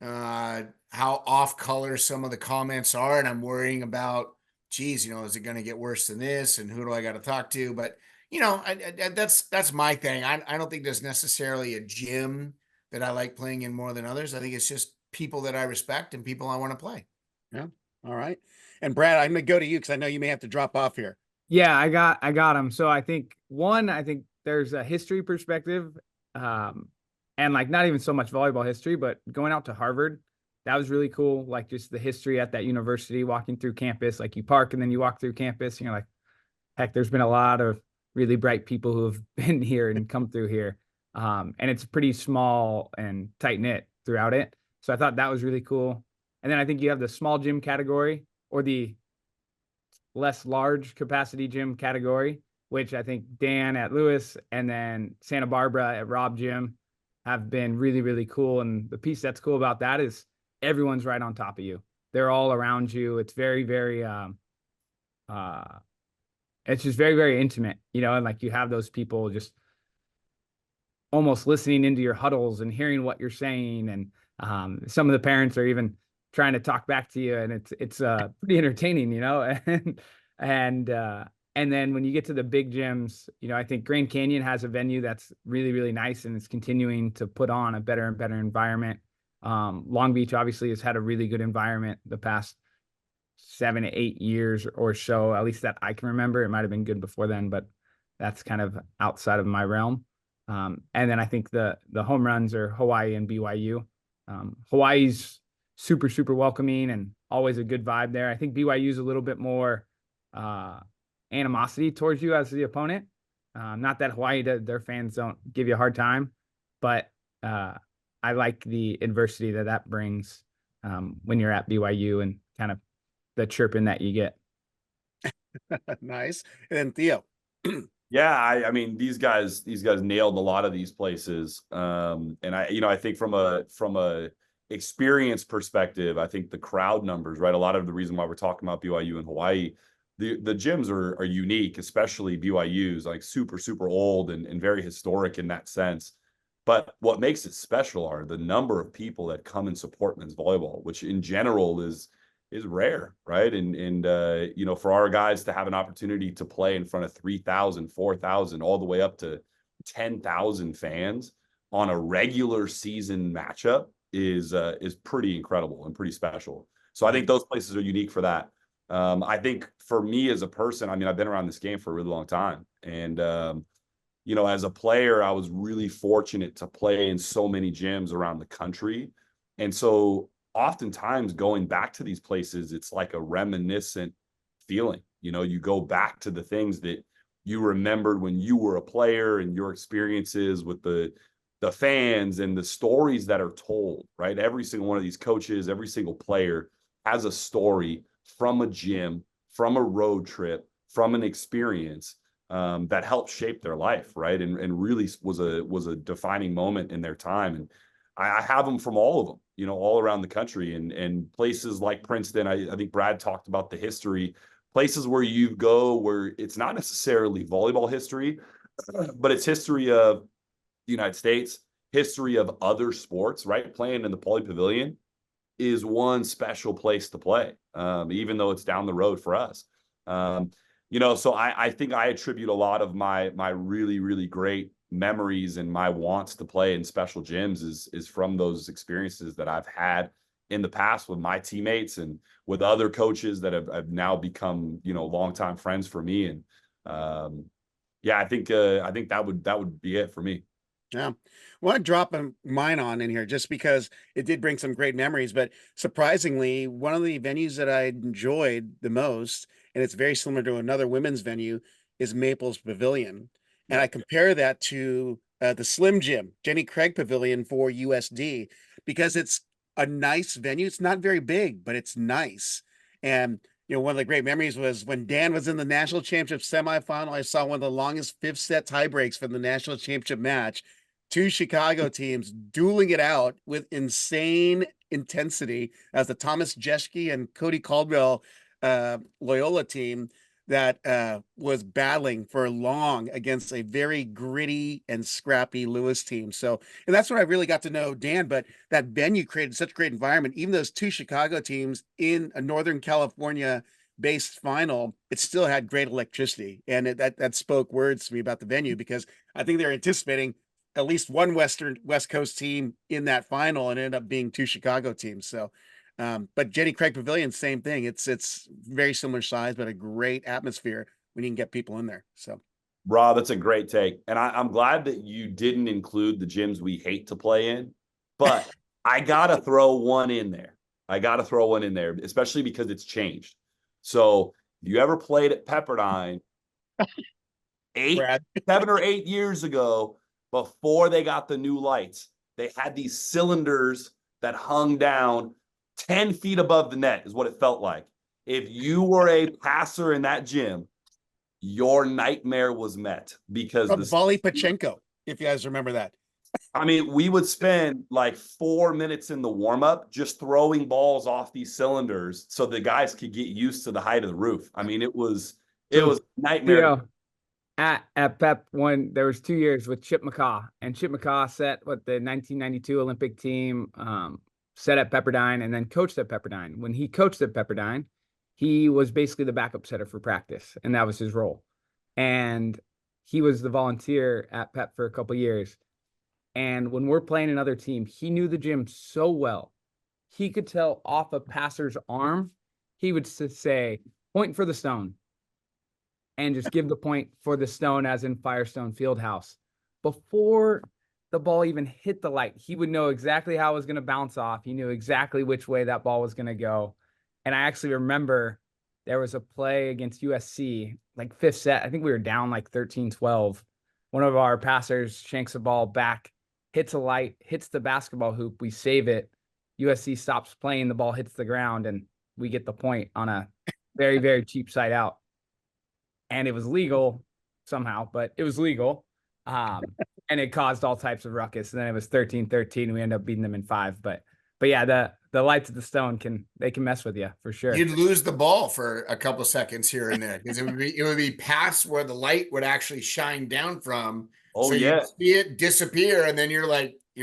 off color some of the comments are. And I'm worrying about, geez, is it going to get worse than this? And who do I got to talk to? But, that's my thing. I don't think there's necessarily a gym that I like playing in more than others. I think it's just people that I respect and people I want to play. Yeah. All right. And Brad, I'm going to go to you because I know you may have to drop off here. Yeah, I got them. So I think there's a history perspective, and like not even so much volleyball history, but going out to Harvard, that was really cool. Like just the history at that university, walking through campus, like you park and then you walk through campus and you're like, heck, there's been a lot of really bright people who have been here and come through here. And it's pretty small and tight knit throughout it. So I thought that was really cool. And then I think you have the small gym category or the less large capacity gym category, which I think Dan at Lewis and then Santa Barbara at Rob Gym have been really, really cool. And the piece that's cool about that is everyone's right on top of you. They're all around you. It's very, very, it's just very, very intimate, and like you have those people just almost listening into your huddles and hearing what you're saying. And some of the parents are even trying to talk back to you, and it's pretty entertaining, and then when you get to the big gyms, I think Grand Canyon has a venue that's really, really nice and it's continuing to put on a better and better environment. Long Beach obviously has had a really good environment the past 7 to 8 years or so, at least that I can remember. It might've been good before then, but that's kind of outside of my realm. And then I think the home runs are Hawaii and BYU. Hawaii's super, super welcoming and always a good vibe there. I think BYU is a little bit more animosity towards you as the opponent. Not that Hawaii, their fans don't give you a hard time, but I like the adversity that brings when you're at BYU and kind of the chirping that you get. Nice. And then Theo. Yeah, I mean, these guys nailed a lot of these places. And I think from a experience perspective, I think the crowd numbers, right? A lot of the reason why we're talking about BYU and Hawaii, the gyms are unique, especially BYU's, like super, super old and very historic in that sense. But what makes it special are the number of people that come and support men's volleyball, which in general is rare, right? And for our guys to have an opportunity to play in front of 3,000, 4,000, all the way up to 10,000 fans on a regular season matchup is pretty incredible and pretty special. So I think those places are unique for that. I think for me as a person, I mean, I've been around this game for a really long time. And, as a player, I was really fortunate to play in so many gyms around the country. And so oftentimes going back to these places, it's like a reminiscent feeling. You go back to the things that you remembered when you were a player and your experiences with the fans and the stories that are told, right? Every single one of these coaches, every single player has a story from a gym, from a road trip, from an experience that helped shape their life, right? And really was a defining moment in their time. And I have them from all of them, you know, all around the country, and places like Princeton. I think Brad talked about the history, places where you go where it's not necessarily volleyball history, but it's history of the United States, history of other sports, right? Playing in the Poly Pavilion is one special place to play, even though it's down the road for us. You know, so I think I attribute a lot of my really, really great memories and my wants to play in special gyms is from those experiences that I've had in the past with my teammates and with other coaches that have now become, you know, longtime friends for me. And yeah, I think that would be it for me. Yeah. Well, I drop mine on in here just because it did bring some great memories. But surprisingly, one of the venues that I enjoyed the most, and it's very similar to another women's venue, is Maples Pavilion. And I compare that to the Slim Jim, Jenny Craig Pavilion for USD, because it's a nice venue. It's not very big, but it's nice. And one of the great memories was when Dan was in the national championship semifinal. I saw one of the longest fifth set tie breaks from the national championship match. Two Chicago teams dueling it out with insane intensity as the Thomas Jeschke and Cody Caldwell Loyola team that was battling for long against a very gritty and scrappy Lewis team. So, and that's what I really got to know Dan, but that venue created such a great environment. Even those two Chicago teams in a Northern California based final, it still had great electricity. And that spoke words to me about the venue, because I think they're anticipating at least one West Coast team in that final, and it ended up being two Chicago teams. So, but Jenny Craig Pavilion, same thing. It's very similar size, but a great atmosphere when you can get people in there. So, Rob, that's a great take. And I'm glad that you didn't include the gyms we hate to play in, but I got to throw one in there. Especially because it's changed. So if you ever played at Pepperdine 7 or 8 years ago, before they got the new lights, they had these cylinders that hung down 10 feet above the net is what it felt like. If you were a passer in that gym, your nightmare was met, because the Volley Pachenko, if you guys remember that. I mean, we would spend like 4 minutes in the warm-up just throwing balls off these cylinders so the guys could get used to the height of the roof. I mean, it was a nightmare. At Pep, when there was 2 years with Chip McCaw, and Chip McCaw set the 1992 Olympic team, set at Pepperdine, and then coached at Pepperdine. When he coached at Pepperdine, he was basically the backup setter for practice, and that was his role. And he was the volunteer at Pep for a couple of years. And when we're playing another team, he knew the gym so well. He could tell off a passer's arm. He would say, point for the stone, and just give the point for the stone, as in Firestone Fieldhouse. Before the ball even hit the light, he would know exactly how it was going to bounce off. He knew exactly which way that ball was going to go. And I actually remember there was a play against USC, like fifth set. I think we were down like 13-12. One of our passers shanks a ball back, hits a light, hits the basketball hoop. We save it. USC stops playing. The ball hits the ground, and we get the point on a very, very cheap side out. And it was legal somehow, but it was legal. And it caused all types of ruckus. And then it was 13-13. And we ended up beating them in 5. But yeah, the lights of the stone can mess with you for sure. You'd lose the ball for a couple seconds here and there, because it would be past where the light would actually shine down from. Oh, so yeah. You see it disappear, and then you're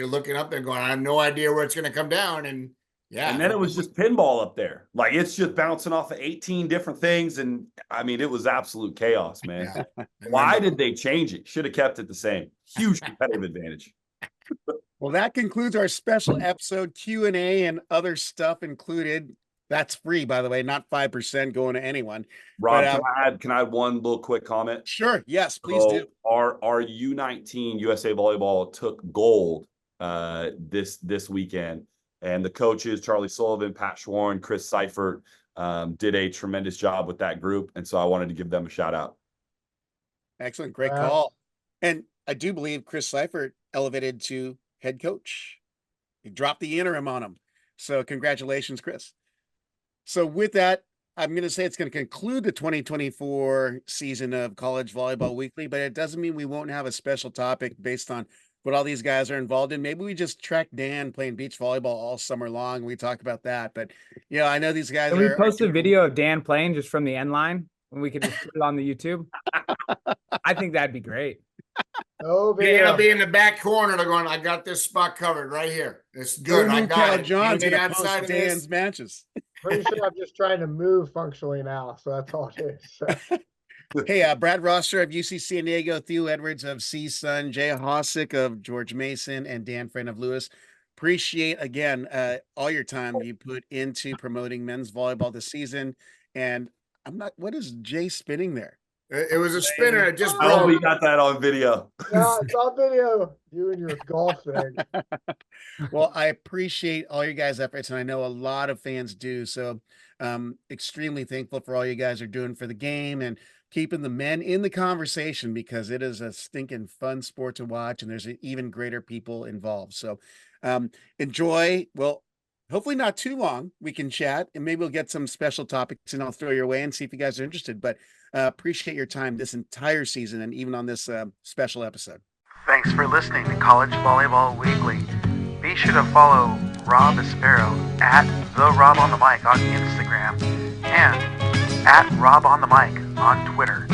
looking up there going, I have no idea where it's going to come down. And yeah. And then it was just pinball up there. Like, it's just bouncing off of 18 different things. And I mean, it was absolute chaos, man. Yeah. Why did they change it? Should have kept it the same. Huge competitive advantage. Well, that concludes our special episode. Q&A and other stuff included. That's free, by the way, not 5% going to anyone. Rob, can I add one little quick comment? Sure. Yes, please do. Our U19 USA Volleyball took gold this weekend. And the coaches, Charlie Sullivan, Pat Schwarn, Chris Seifert, did a tremendous job with that group. And so I wanted to give them a shout out. Excellent. Great call. And I do believe Chris Seifert elevated to head coach. He dropped the interim on him. So congratulations, Chris. So with that, I'm going to say it's going to conclude the 2024 season of College Volleyball Weekly, but it doesn't mean we won't have a special topic based on what all these guys are involved in. Maybe we just track Dan playing beach volleyball all summer long. We talk about that, but I know these guys Can we post a video of Dan playing just from the end line and we could just put it on the YouTube? I think that'd be great. Oh, Dan will be in the back corner. They're going, I got this spot covered right here. It's good. I got it. John's Anything going to outside post of Dan's this? matches. Pretty sure I'm just trying to move functionally now, so that's all it is. So. Hey, Brad Roster of UC San Diego, Theo Edwards of CSUN, Jay Hosick of George Mason, and Dan Friend of Lewis. Appreciate, again, all your time you put into promoting men's volleyball this season. And what is Jay spinning there? It was a spinner. It just I hope we broke. got that on video. Yeah, it's on video. You and your golf thing. Well, I appreciate all your guys' efforts, and I know a lot of fans do. So extremely thankful for all you guys are doing for the game and keeping the men in the conversation, because it is a stinking fun sport to watch, and there's even greater people involved. So enjoy. Well, hopefully not too long. We can chat, and maybe we'll get some special topics, and I'll throw your way and see if you guys are interested. But appreciate your time this entire season, and even on this special episode. Thanks for listening to College Volleyball Weekly. Be sure to follow Rob Aspero at the Rob on the Mic on Instagram and at Rob on the Mic on Twitter.